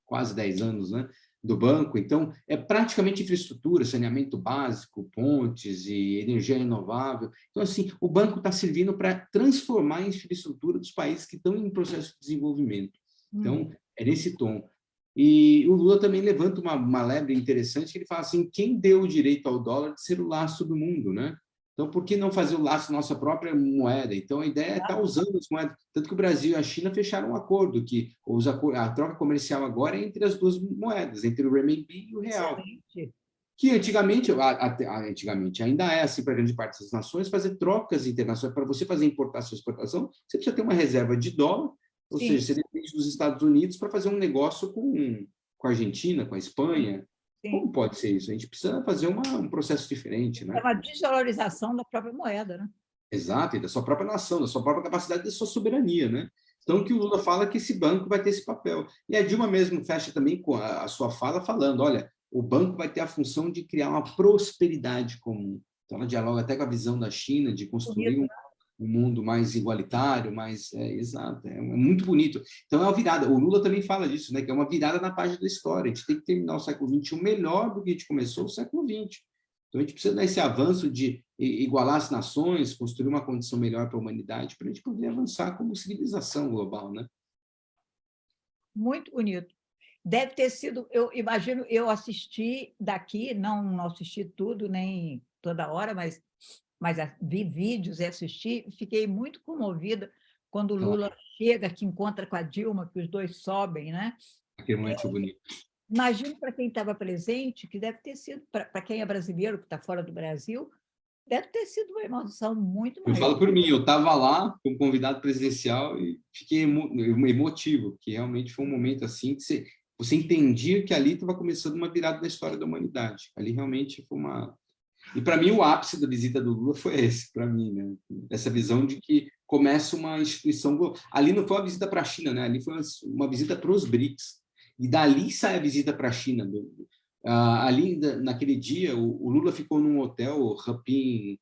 quase 10 anos, né, do banco. Então, é praticamente infraestrutura, saneamento básico, pontes e energia renovável. Então, assim, o banco está servindo para transformar a infraestrutura dos países que estão em processo de desenvolvimento. Então, é nesse tom. E o Lula também levanta uma lebre interessante, que ele fala assim, quem deu o direito ao dólar de ser o lastro do mundo, né? Então, por que não fazer o lastro da nossa própria moeda? Então, a ideia é estar usando as moedas. Tanto que o Brasil e a China fecharam um acordo, que a troca comercial agora é entre as 2 moedas, entre o renminbi e o real. Excelente. Que antigamente ainda é assim para grande parte das nações, fazer trocas internacionais. Para você fazer importação e exportação, você precisa ter uma reserva de dólar, ou seja, você depende dos Estados Unidos para fazer um negócio com a Argentina, com a Espanha. Sim. Como pode ser isso? A gente precisa fazer um processo diferente, né? É uma desvalorização da própria moeda, né? Exato, e da sua própria nação, da sua própria capacidade, da sua soberania, né? Então, o que o Lula fala é que esse banco vai ter esse papel. E a Dilma mesmo fecha também com a sua fala falando, olha, o banco vai ter a função de criar uma prosperidade comum. Então, ela dialoga até com a visão da China de construir um mundo mais igualitário, mais... exato, é muito bonito. Então, é uma virada. O Lula também fala disso, né? Que é uma virada na página da história. A gente tem que terminar o século XXI melhor do que a gente começou o século XX. Então, a gente precisa dar esse avanço de igualar as nações, construir uma condição melhor para a humanidade, para a gente poder avançar como civilização global, né? Muito bonito. Deve ter sido, eu imagino, eu assisti daqui, não assisti tudo, nem toda hora, mas vi vídeos e assisti, fiquei muito comovida quando o Claro, Lula chega, que encontra com a Dilma, que os dois sobem, né? aquele momento foi bonito. Imagino para quem estava presente, que deve ter sido, para quem é brasileiro, que está fora do Brasil, deve ter sido uma emoção muito Eu maior. falo por mim, eu estava lá como convidado presidencial e fiquei emotivo, porque realmente foi um momento assim que você entendia que ali estava começando uma virada da história da humanidade. Ali realmente foi uma... E para mim o ápice da visita do Lula foi esse, para mim, né? Essa visão de que começa uma instituição global. Ali não foi uma visita para a China, né? Ali foi uma visita para os BRICS. E dali sai a visita para a China. Ali, naquele dia, o Lula ficou num hotel, o Hapin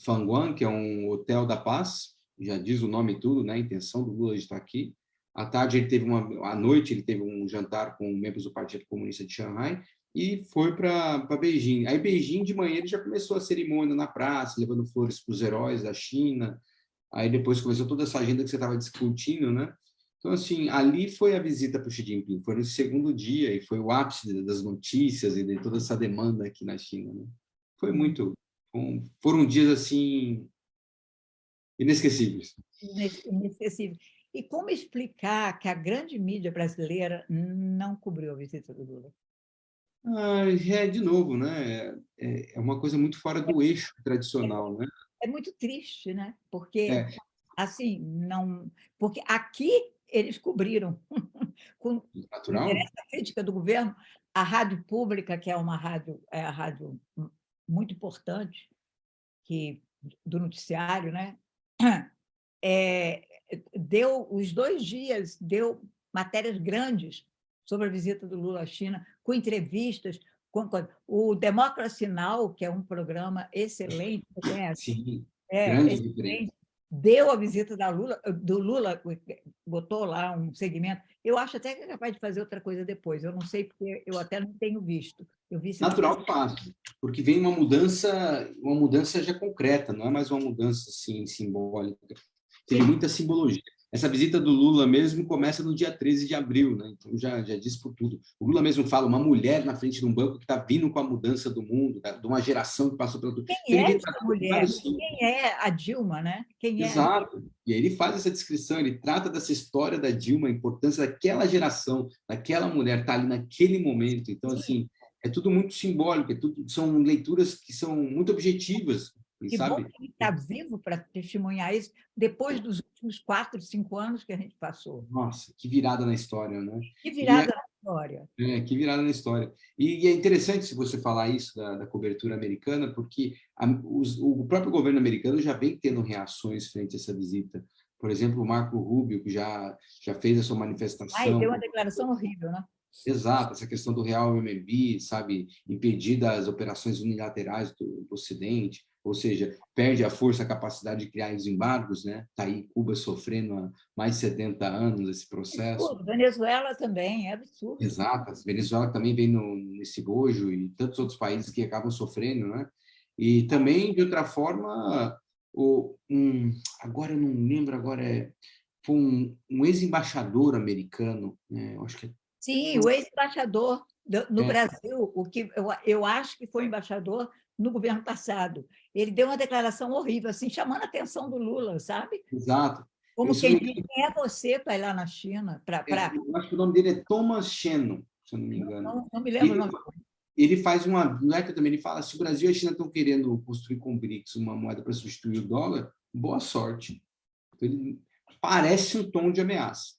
Fanguan, que é um hotel da paz, já diz o nome e tudo, né? A intenção do Lula de estar aqui. À tarde à noite ele teve um jantar com membros do Partido Comunista de Xangai e foi para Beijing. Aí Beijing de manhã ele já começou a cerimônia na praça, levando flores para os heróis da China. Aí depois começou toda essa agenda que você estava discutindo, né? Então, assim, ali foi a visita para o Xi Jinping, foi no segundo dia, e foi o ápice das notícias e de toda essa demanda aqui na China, né? Foi muito... Foram dias, assim, inesquecíveis. Inesquecível. E como explicar que a grande mídia brasileira não cobriu a visita do Lula? De novo, né? É uma coisa muito fora do eixo tradicional, né? É muito triste, né? Porque, É, assim, não... Porque aqui eles cobriram, com natural? interesse à crítica do governo, a rádio pública, que é uma rádio, a rádio muito importante, que, do noticiário, né? É, deu os 2 dias, deu matérias grandes sobre a visita do Lula à China, com entrevistas, com o Democracy Now!, que é um programa excelente, você conhece? Sim, grande diferença. Excelente. Deu a visita do Lula, botou lá um segmento. Eu acho até que é capaz de fazer outra coisa depois. Eu não sei, porque eu até não tenho visto. Eu vi Natural que faça, porque vem uma mudança já concreta, não é mais uma mudança assim, simbólica. Teve muita simbologia. Essa visita do Lula mesmo começa no dia 13 de abril, né? Então já diz por tudo. O Lula mesmo fala, uma mulher na frente de um banco que está vindo com a mudança do mundo, de uma geração que passou pelo... Quem é essa mulher? Quem é a Dilma, né? Quem é? Exato. E aí ele faz essa descrição, ele trata dessa história da Dilma, a importância daquela geração, daquela mulher estar ali naquele momento. Então, assim, é tudo muito simbólico, são leituras que são muito objetivas, Que bom sabe? que ele está vivo para testemunhar isso, depois dos últimos 4, 5 anos que a gente passou. Nossa, que virada na história, né? Que virada na história. Que virada na história. E é interessante se você falar isso da cobertura americana, porque o próprio governo americano já vem tendo reações frente a essa visita. Por exemplo, o Marco Rubio, que já fez a sua manifestação. Deu uma declaração horrível, né? Exato, essa questão do real RMB, sabe, impedir das operações unilaterais do Ocidente, ou seja, perde a força, a capacidade de criar os embargos, né? Está aí Cuba sofrendo há mais de 70 anos esse processo. Absurdo. Venezuela também, é absurdo. Exato, a Venezuela também vem nesse bojo e tantos outros países que acabam sofrendo, né? E também, de outra forma, agora eu não lembro, foi um ex-embaixador americano, né? Eu acho que Sim, o ex-embaixador no Brasil, o que eu acho que foi embaixador no governo passado. Ele deu uma declaração horrível, assim, chamando a atenção do Lula, sabe? Exato. Como quem diz, quem é você para ir lá na China? Eu acho que o nome dele é Thomas Shannon, se eu não me engano. Não me lembro o nome. Ele faz uma nota também, ele fala, se o Brasil e a China estão querendo construir com o BRICS uma moeda para substituir o dólar, boa sorte. Então, ele parece um tom de ameaça.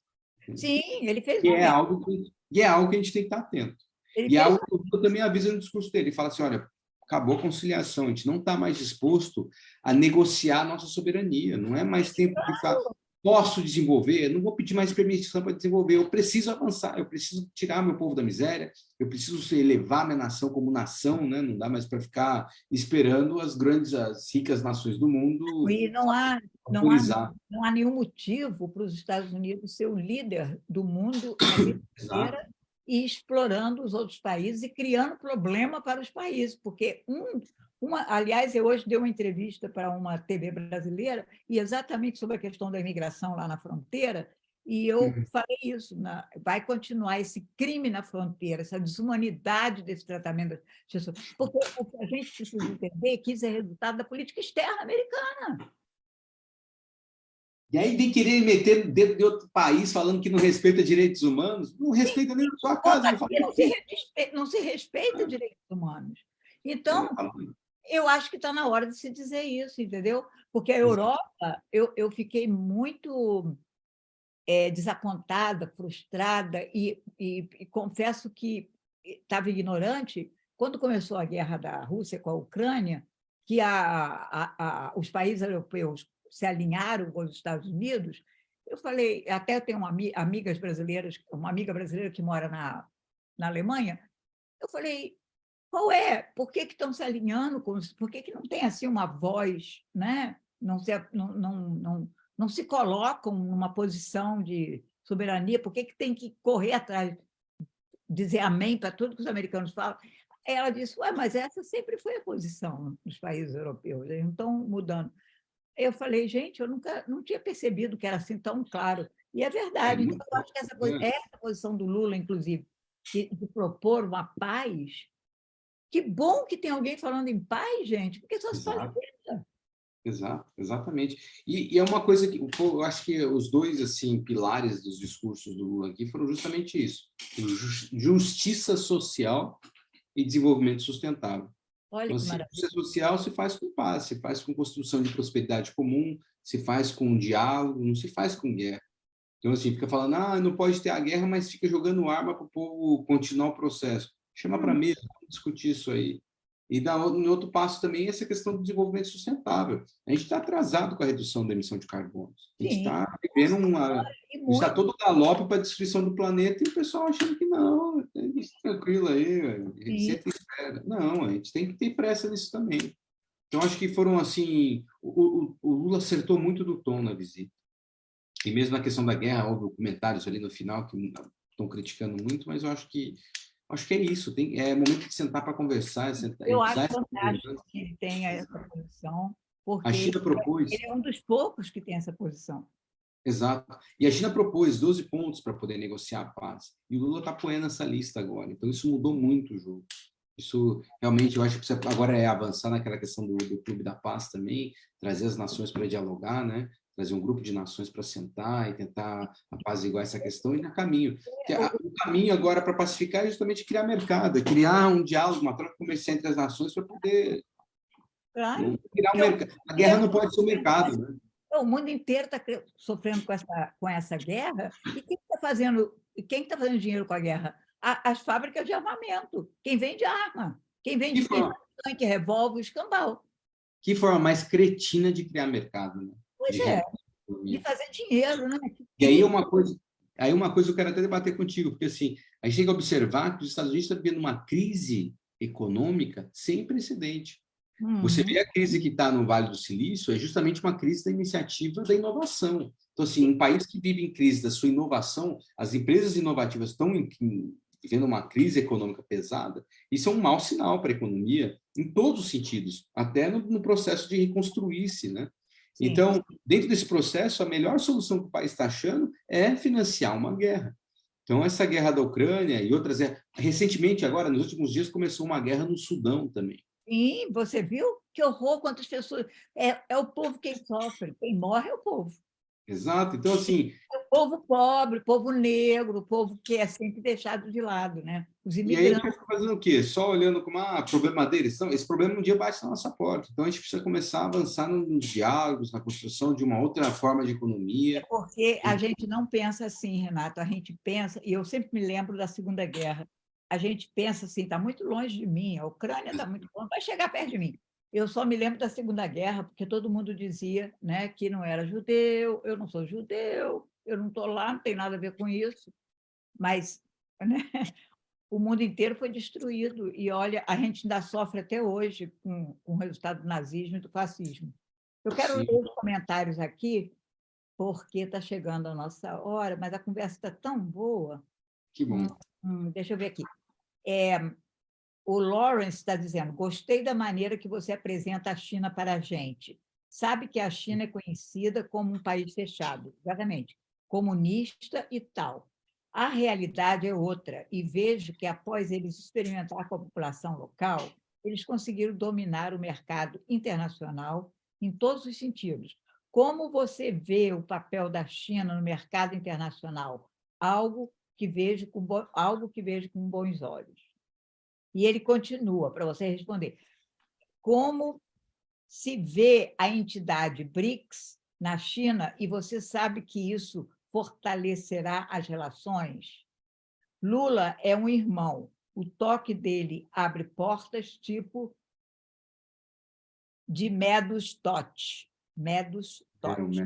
Sim, ele fez e é algo que a gente tem que estar atento. E é algo que eu também aviso no discurso dele. Ele fala assim, olha, acabou a conciliação, a gente não está mais disposto a negociar a nossa soberania, não é mais tempo de ficar, posso desenvolver, não vou pedir mais permissão para desenvolver, eu preciso avançar, eu preciso tirar meu povo da miséria, eu preciso elevar minha nação como nação, né? Não dá mais para ficar esperando as grandes, as ricas nações do mundo. E não há não há, autorizar. não há nenhum motivo para os Estados Unidos ser o líder do mundo a vida inteira Exato. e explorando os outros países e criando problema para os países, porque aliás, eu hoje dei uma entrevista para uma TV brasileira e exatamente sobre a questão da imigração lá na fronteira, e eu falei isso, vai continuar esse crime na fronteira, essa desumanidade desse tratamento das pessoas, porque o que a gente precisa entender é que isso é resultado da política externa americana. E aí vem querer meter dentro de outro país falando que não respeita direitos humanos, não respeita nem a sua casa. Não, Aqui não se respeita direitos humanos. Então, exatamente. eu acho que está na hora de se dizer isso, entendeu? Porque a Europa, eu fiquei muito desapontada, frustrada, e confesso que estava ignorante quando começou a guerra da Rússia com a Ucrânia, que os países europeus se alinharam com os Estados Unidos. Eu falei, até tenho amigas brasileiras, uma amiga brasileira que mora na Alemanha, eu falei, qual é? Por que estão se alinhando? Por que não tem assim uma voz, né? Não se colocam numa posição de soberania? Por que tem que correr atrás, dizer amém para tudo que os americanos falam? Ela disse, ué, mas essa sempre foi a posição dos países europeus, eles não estão mudando. Eu falei, gente, eu nunca não tinha percebido que era assim tão claro. E é É verdade. Então, muito eu acho que essa posição do Lula, inclusive, de propor uma paz. Que bom que tem alguém falando em paz, gente, porque só se fala em exato, guerra. exatamente. E é uma coisa que eu acho que os dois assim pilares dos discursos do Lula aqui foram justamente isso: justiça social e desenvolvimento sustentável. Olha Então, que assim, maravilha. justiça social se faz com paz, se faz com construção de prosperidade comum, se faz com diálogo, não se faz com guerra. Então, assim, fica falando, não pode ter a guerra, mas fica jogando arma para o povo continuar o processo. Chama para a mesa, vamos discutir isso aí. E no outro passo também essa questão do desenvolvimento sustentável. A gente está atrasado com a redução da emissão de carbono. A gente Sim, está vivendo e a gente está muito. todo galope para a destruição do planeta e o pessoal achando que não, tranquilo aí, a gente Sim. senta e espera. Não, a gente tem que ter pressa nisso também. Então, acho que foram assim, o Lula acertou muito do tom na visita. E mesmo na questão da guerra, houve comentários ali no final que estão criticando muito, mas eu acho que é isso. É momento de sentar para conversar, Eu usar acho essa fantástico que ele tenha essa posição, A porque China propôs, ele é um dos poucos que tem essa posição. exato. E a China propôs 12 pontos para poder negociar a paz. E o Lula está apoiando essa lista agora. Então, isso mudou muito o jogo. Isso realmente, eu acho que agora é avançar naquela questão do Clube da Paz também, trazer as nações para dialogar, né? Trazer um grupo de nações para sentar e tentar apaziguar essa questão e no caminho. O caminho agora para pacificar é justamente criar mercado, é criar um diálogo, uma troca comercial entre as nações para poder Claro, criar um porque mercado. A guerra não pode ser o mercado, né? o mundo inteiro está sofrendo com essa guerra, e quem está fazendo dinheiro com a guerra? As fábricas de armamento, quem vende arma, Que quem forma, faz tanque, revólver, escambau. que forma mais cretina de criar mercado, né? Pois De é, gerar de economia. fazer dinheiro, né? Que E crime. aí uma coisa eu quero até debater contigo, porque assim, a gente tem que observar que os Estados Unidos estão vivendo uma crise econômica sem precedente. Você Uhum. vê a crise que está no Vale do Silício, é justamente uma crise da iniciativa da inovação. Então, assim, um país que vive em crise da sua inovação, as empresas inovativas estão vivendo uma crise econômica pesada, isso é um mau sinal para a economia, em todos os sentidos, até no processo de reconstruir-se, né? Sim. Então, dentro desse processo, a melhor solução que o país está achando é financiar uma guerra. Então, essa guerra da Ucrânia e outras. Recentemente, agora, nos últimos dias, começou uma guerra no Sudão também. Sim, você viu? Que horror, quantas pessoas. É o povo quem sofre, quem morre é o povo. Exato. Então, assim, É o povo pobre, o povo negro, o povo que é sempre deixado de lado, né? Os e aí a gente imigrantes. vai ficar fazendo o quê? Só olhando como problema deles? Então, esse problema um dia bate na nossa porta. Então, a gente precisa começar a avançar nos diálogos, na construção de uma outra forma de economia. Porque a gente não pensa assim, Renato, a gente pensa, e eu sempre me lembro da Segunda Guerra, a gente pensa assim, está muito longe de mim, a Ucrânia está muito longe, vai chegar perto de mim. Eu só me lembro da Segunda Guerra, porque todo mundo dizia, né, que não era judeu, eu não sou judeu, eu não estou lá, não tem nada a ver com isso, mas, né, o mundo inteiro foi destruído, e olha, a gente ainda sofre até hoje com o resultado do nazismo e do fascismo. Eu quero Sim. ler os comentários aqui, porque está chegando a nossa hora, mas a conversa está tão boa. Que bom. Deixa eu ver aqui. O Lawrence está dizendo: gostei da maneira que você apresenta a China para a gente. Sabe que a China é conhecida como um país fechado, exatamente, comunista e tal. A realidade é outra, e vejo que, após eles experimentar com a população local, eles conseguiram dominar o mercado internacional em todos os sentidos. Como você vê o papel da China no mercado internacional? Algo que vejo com bons olhos. E ele continua, para você responder. Como se vê a entidade BRICS na China, e você sabe que isso fortalecerá as relações? Lula é um irmão. O toque dele abre portas tipo de Medos Tote. Medos Tote.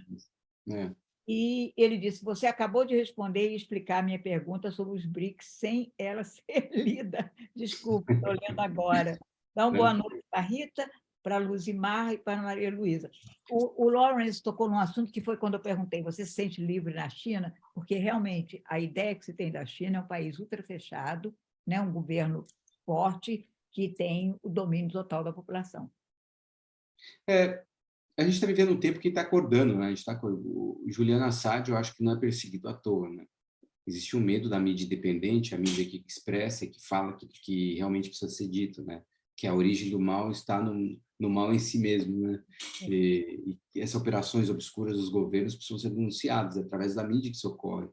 É. E ele disse: você acabou de responder e explicar a minha pergunta sobre os BRICS sem ela ser lida. Desculpe, estou lendo agora. Dá uma boa noite para a Rita, para a Luzimar e para a Maria Luísa. O Lawrence tocou num assunto que foi quando eu perguntei: você se sente livre na China? Porque, realmente, a ideia que se tem da China é um país ultrafechado, né? Um governo forte que tem o domínio total da população. A gente está vivendo um tempo que está acordando, né? A gente tá, o Julian Assange, eu acho que não é perseguido à toa, né? Existe um medo da mídia independente, a mídia que expressa, que fala que realmente precisa ser dito, né? Que a origem do mal está no mal em si mesmo, né? E essas operações obscuras dos governos precisam ser denunciadas através da mídia que isso ocorre.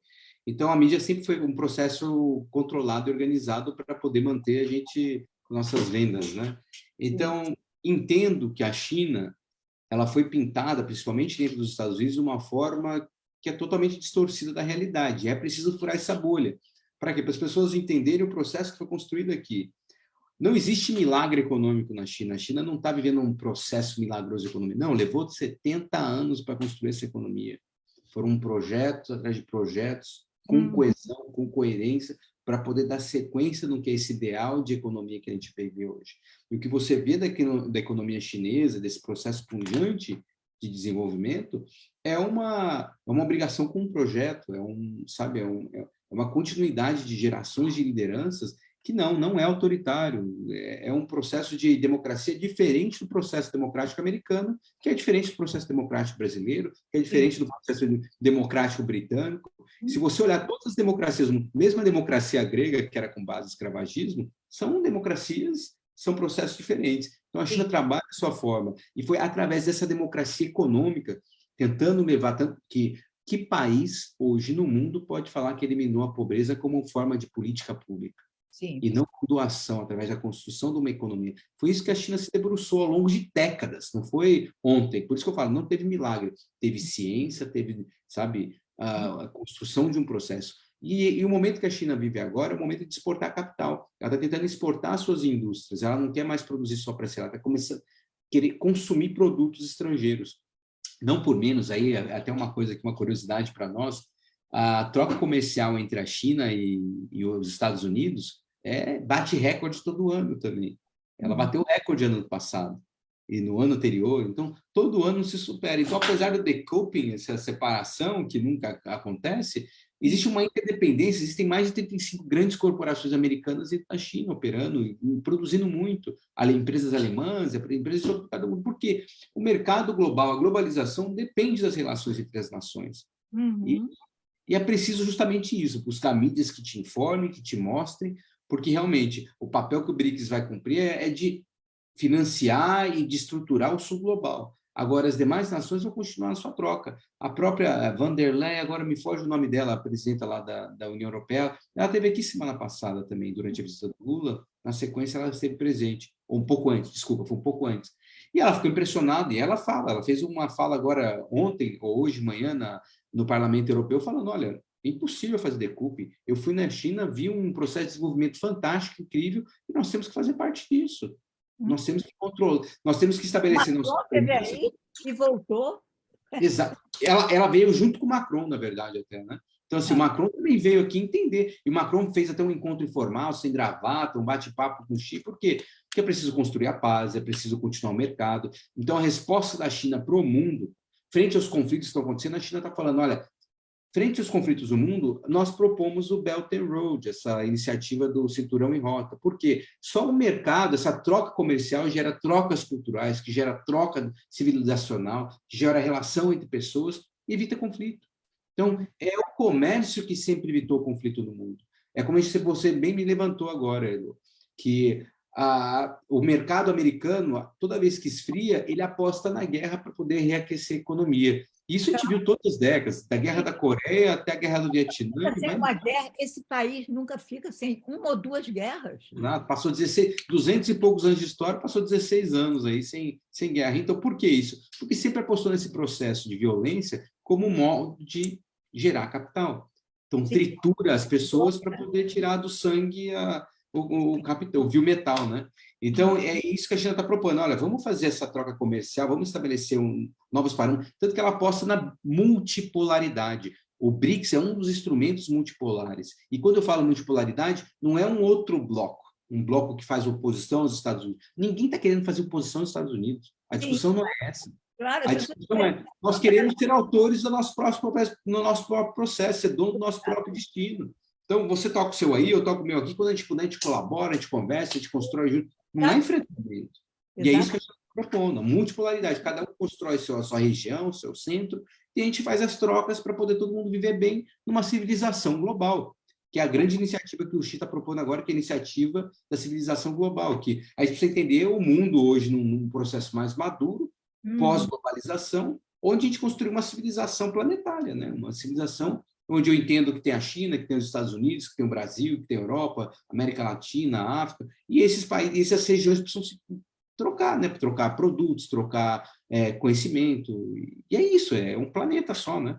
Então, a mídia sempre foi um processo controlado e organizado para poder manter a gente com nossas vendas, né? Então, entendo que a China ela foi pintada, principalmente dentro dos Estados Unidos, de uma forma que é totalmente distorcida da realidade. É preciso furar essa bolha. Para quê? Para as pessoas entenderem o processo que foi construído aqui. Não existe milagre econômico na China. A China não está vivendo um processo milagroso econômico. Não, levou 70 anos para construir essa economia. Foram projetos atrás de projetos, com coesão, com coerência, para poder dar sequência no que é esse ideal de economia que a gente vive hoje. E o que você vê da economia chinesa, desse processo pujante de desenvolvimento, é uma obrigação com um projeto, é uma continuidade de gerações de lideranças que não é autoritário, é um processo de democracia diferente do processo democrático americano, que é diferente do processo democrático brasileiro, que é diferente do processo democrático britânico. Se você olhar todas as democracias, mesmo a democracia grega, que era com base no escravagismo, são democracias, são processos diferentes. Então, a China trabalha de sua forma, e foi através dessa democracia econômica, tentando levar tanto que país hoje no mundo pode falar que eliminou a pobreza como forma de política pública? Sim. E não com doação, através da construção de uma economia. Foi isso que a China se debruçou ao longo de décadas, não foi ontem. Por isso que eu falo, não teve milagre. Teve ciência, teve, a construção de um processo. E o momento que a China vive agora é o momento de exportar capital. Ela está tentando exportar suas indústrias, ela não quer mais produzir só para si, ela está começando a querer consumir produtos estrangeiros. Não por menos, aí até uma coisa aqui, uma curiosidade para nós, a troca comercial entre a China e os Estados Unidos bate recorde todo ano também. Ela bateu recorde ano passado e no ano anterior, então todo ano se supera. Então, apesar do decoupling, essa separação que nunca acontece, existe uma interdependência, existem mais de 35 grandes corporações americanas e da China operando e produzindo muito, empresas alemãs, empresas de todo cada mundo. Por quê? O mercado global, a globalização depende das relações entre as nações. E é preciso justamente isso, buscar mídias que te informem, que te mostrem, porque realmente o papel que o BRICS vai cumprir é de financiar e de estruturar o sul global. Agora, as demais nações vão continuar na sua troca. A própria van der Leyen, agora me foge o nome dela, a presidenta lá da União Europeia, ela esteve aqui semana passada também, durante a visita do Lula, na sequência ela esteve presente, ou um pouco antes, desculpa, foi um pouco antes. E ela ficou impressionada, e ela fez uma fala agora ontem, ou hoje de manhã, no Parlamento Europeu, falando, olha, é impossível fazer decoupe. Eu fui na China, vi um processo de desenvolvimento fantástico, incrível, e nós temos que fazer parte disso. Nós temos que controlar, nós temos que estabelecer... Macron esteve aí e voltou. Exato. Ela veio junto com o Macron, na verdade, até, né? Então, assim, o Macron também veio aqui entender. E o Macron fez até um encontro informal, sem gravata, um bate-papo com o Xi. Por quê? Porque é preciso construir a paz, é preciso continuar o mercado. Então, a resposta da China para o mundo, frente aos conflitos que estão acontecendo, a China está falando, olha, frente aos conflitos do mundo, nós propomos o Belt and Road, essa iniciativa do Cinturão em Rota. Por quê? Só o mercado, essa troca comercial gera trocas culturais, que gera troca civilizacional, que gera relação entre pessoas e evita conflito. Então, é o comércio que sempre evitou conflito no mundo. É como você bem me levantou agora, Elo, que o mercado americano, toda vez que esfria, ele aposta na guerra para poder reaquecer a economia. Isso a gente viu todas as décadas, da Guerra da Coreia até a Guerra do Vietnã. Uma guerra, esse país nunca fica sem uma ou duas guerras. Passou 200 e poucos anos de história, passou 16 anos aí sem guerra. Então, por que isso? Porque sempre apostou nesse processo de violência como modo de gerar capital. Então, tritura as pessoas para poder tirar do sangue o capital, o metal, né? Então, é isso que a China está propondo. Olha, vamos fazer essa troca comercial, vamos estabelecer novos parâmetros, tanto que ela aposta na multipolaridade. O BRICS é um dos instrumentos multipolares. E quando eu falo multipolaridade, não é um outro bloco, um bloco que faz oposição aos Estados Unidos. Ninguém está querendo fazer oposição aos Estados Unidos. A discussão não é essa. Claro, a discussão é, nós queremos ser autores do nosso próprio processo, ser dono do nosso próprio destino. Então, você toca o seu aí, eu toco o meu aqui, quando a gente puder, a gente colabora, a gente conversa, a gente constrói junto. Não é enfrentamento. E é isso que a gente está propondo, multipolaridade. Cada um constrói a sua região, o seu centro, e a gente faz as trocas para poder todo mundo viver bem numa civilização global, que é a grande iniciativa que o Xi está propondo agora, que é a iniciativa da civilização global, que a gente precisa entender o mundo hoje num processo mais maduro, pós-globalização, onde a gente construiu uma civilização planetária, né? Uma civilização onde eu entendo que tem a China, que tem os Estados Unidos, que tem o Brasil, que tem a Europa, América Latina, a África, e esses países, essas regiões precisam se trocar, né? Trocar produtos, trocar conhecimento, e é isso, é um planeta só, né?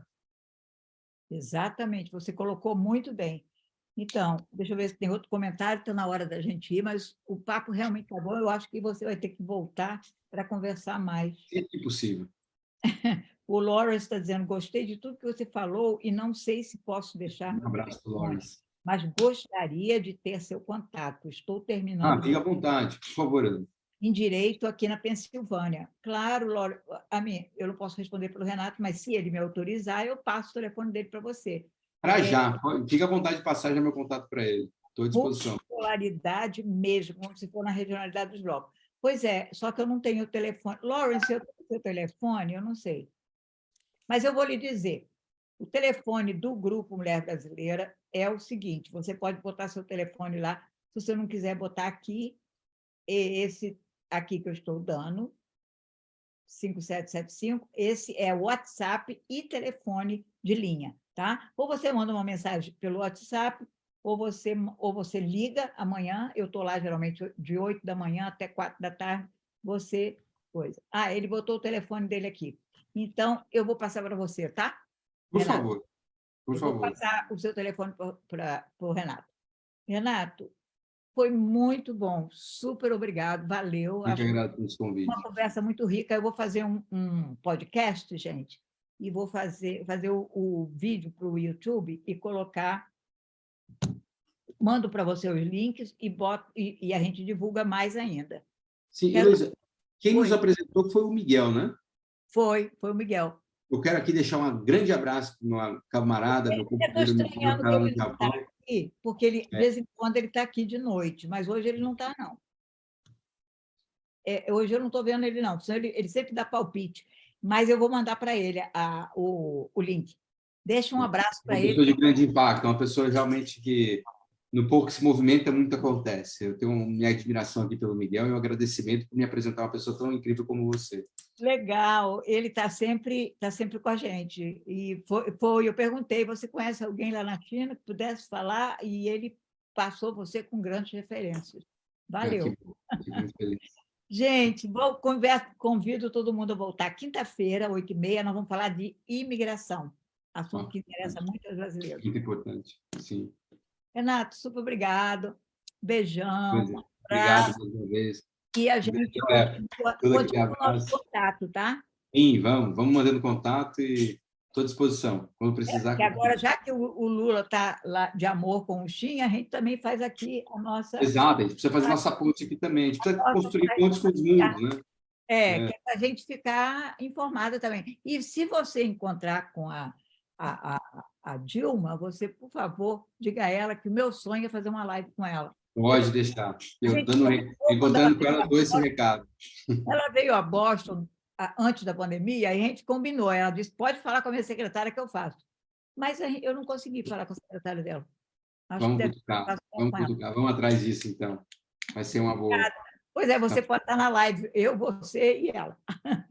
Exatamente, você colocou muito bem. Então, deixa eu ver se tem outro comentário, está na hora da gente ir, mas o papo realmente está bom, eu acho que você vai ter que voltar para conversar mais. É possível. O Lawrence está dizendo, gostei de tudo que você falou e não sei se posso deixar... Um abraço, Lawrence. Mas gostaria de ter seu contato. Estou terminando... Fique à vontade, por favor, Ana. Em Direito aqui na Pensilvânia. Claro, Lawrence, eu não posso responder pelo Renato, mas se ele me autorizar, eu passo o telefone dele para você. Para já, fique à vontade de passar já meu contato para ele. Estou à disposição. Popularidade mesmo, como se for na regionalidade dos blocos. Pois é, só que eu não tenho o telefone. Lawrence, eu tenho o seu telefone? Eu não sei. Mas eu vou lhe dizer, o telefone do Grupo Mulher Brasileira é o seguinte, você pode botar seu telefone lá, se você não quiser botar aqui, esse aqui que eu estou dando, 5775, esse é o WhatsApp e telefone de linha, tá? Ou você manda uma mensagem pelo WhatsApp, ou você liga amanhã, eu estou lá geralmente de 8 da manhã até 4 da tarde, coisa. Ele botou o telefone dele aqui. Então, eu vou passar para você, tá? Por favor. Vou passar o seu telefone para o Renato. Renato, foi muito bom, super obrigado, valeu. Eu que agradeço o convite. Uma conversa muito rica. Eu vou fazer um podcast, gente, e vou fazer o vídeo para o YouTube e colocar, mando para você os links e a gente divulga mais ainda. Sim, Heloísa, quem nos apresentou foi o Miguel, né? Foi o Miguel. Eu quero aqui deixar um grande abraço para uma camarada, meu companheiro, meu cara no Japão. Porque ele, de vez em quando ele está aqui de noite, mas hoje ele não está, não. Hoje eu não estou vendo ele, não. Ele sempre dá palpite, mas eu vou mandar para ele o link. Deixa um abraço para ele. Uma pessoa de grande impacto, uma pessoa realmente que, no pouco que se movimenta, muito acontece. Eu tenho minha admiração aqui pelo Miguel e um agradecimento por me apresentar uma pessoa tão incrível como você. Legal, ele está sempre com a gente. E eu perguntei, você conhece alguém lá na China que pudesse falar? E ele passou você com grandes referências. Valeu. Fico muito feliz. Gente, convido todo mundo a voltar quinta-feira, 8h30, nós vamos falar de imigração, assunto que interessa muito aos brasileiros. Muito importante, sim. Renato, super obrigado. Beijão. Obrigado mais uma vez. E a gente continua o nosso contato, tá? Sim, vamos mantendo contato e Estou à disposição. Quando precisar. Porque agora, já que o Lula está lá de amor com o Xi, a gente também faz aqui a nossa... Exato, a gente precisa fazer nossa ponte aqui também. A gente precisa construir pontes com os mundos, né? Que é para a gente ficar informada também. E se você encontrar com a Dilma, você, por favor, diga a ela que o meu sonho é fazer uma live com ela. Pode deixar. Eu dando para ela esse recado. Ela veio a Boston antes da pandemia, aí a gente combinou. Ela disse, pode falar com a minha secretária que eu faço. Mas eu não consegui falar com a secretária dela. Vamos cutucar. Vamos atrás disso, então. Vai ser uma boa. Pois é, você pode estar na live, eu, você e ela.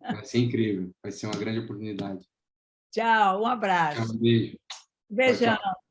Vai ser incrível. Vai ser uma grande oportunidade. Tchau, um abraço. Tchau, um beijo. Beijão. Tchau, tchau.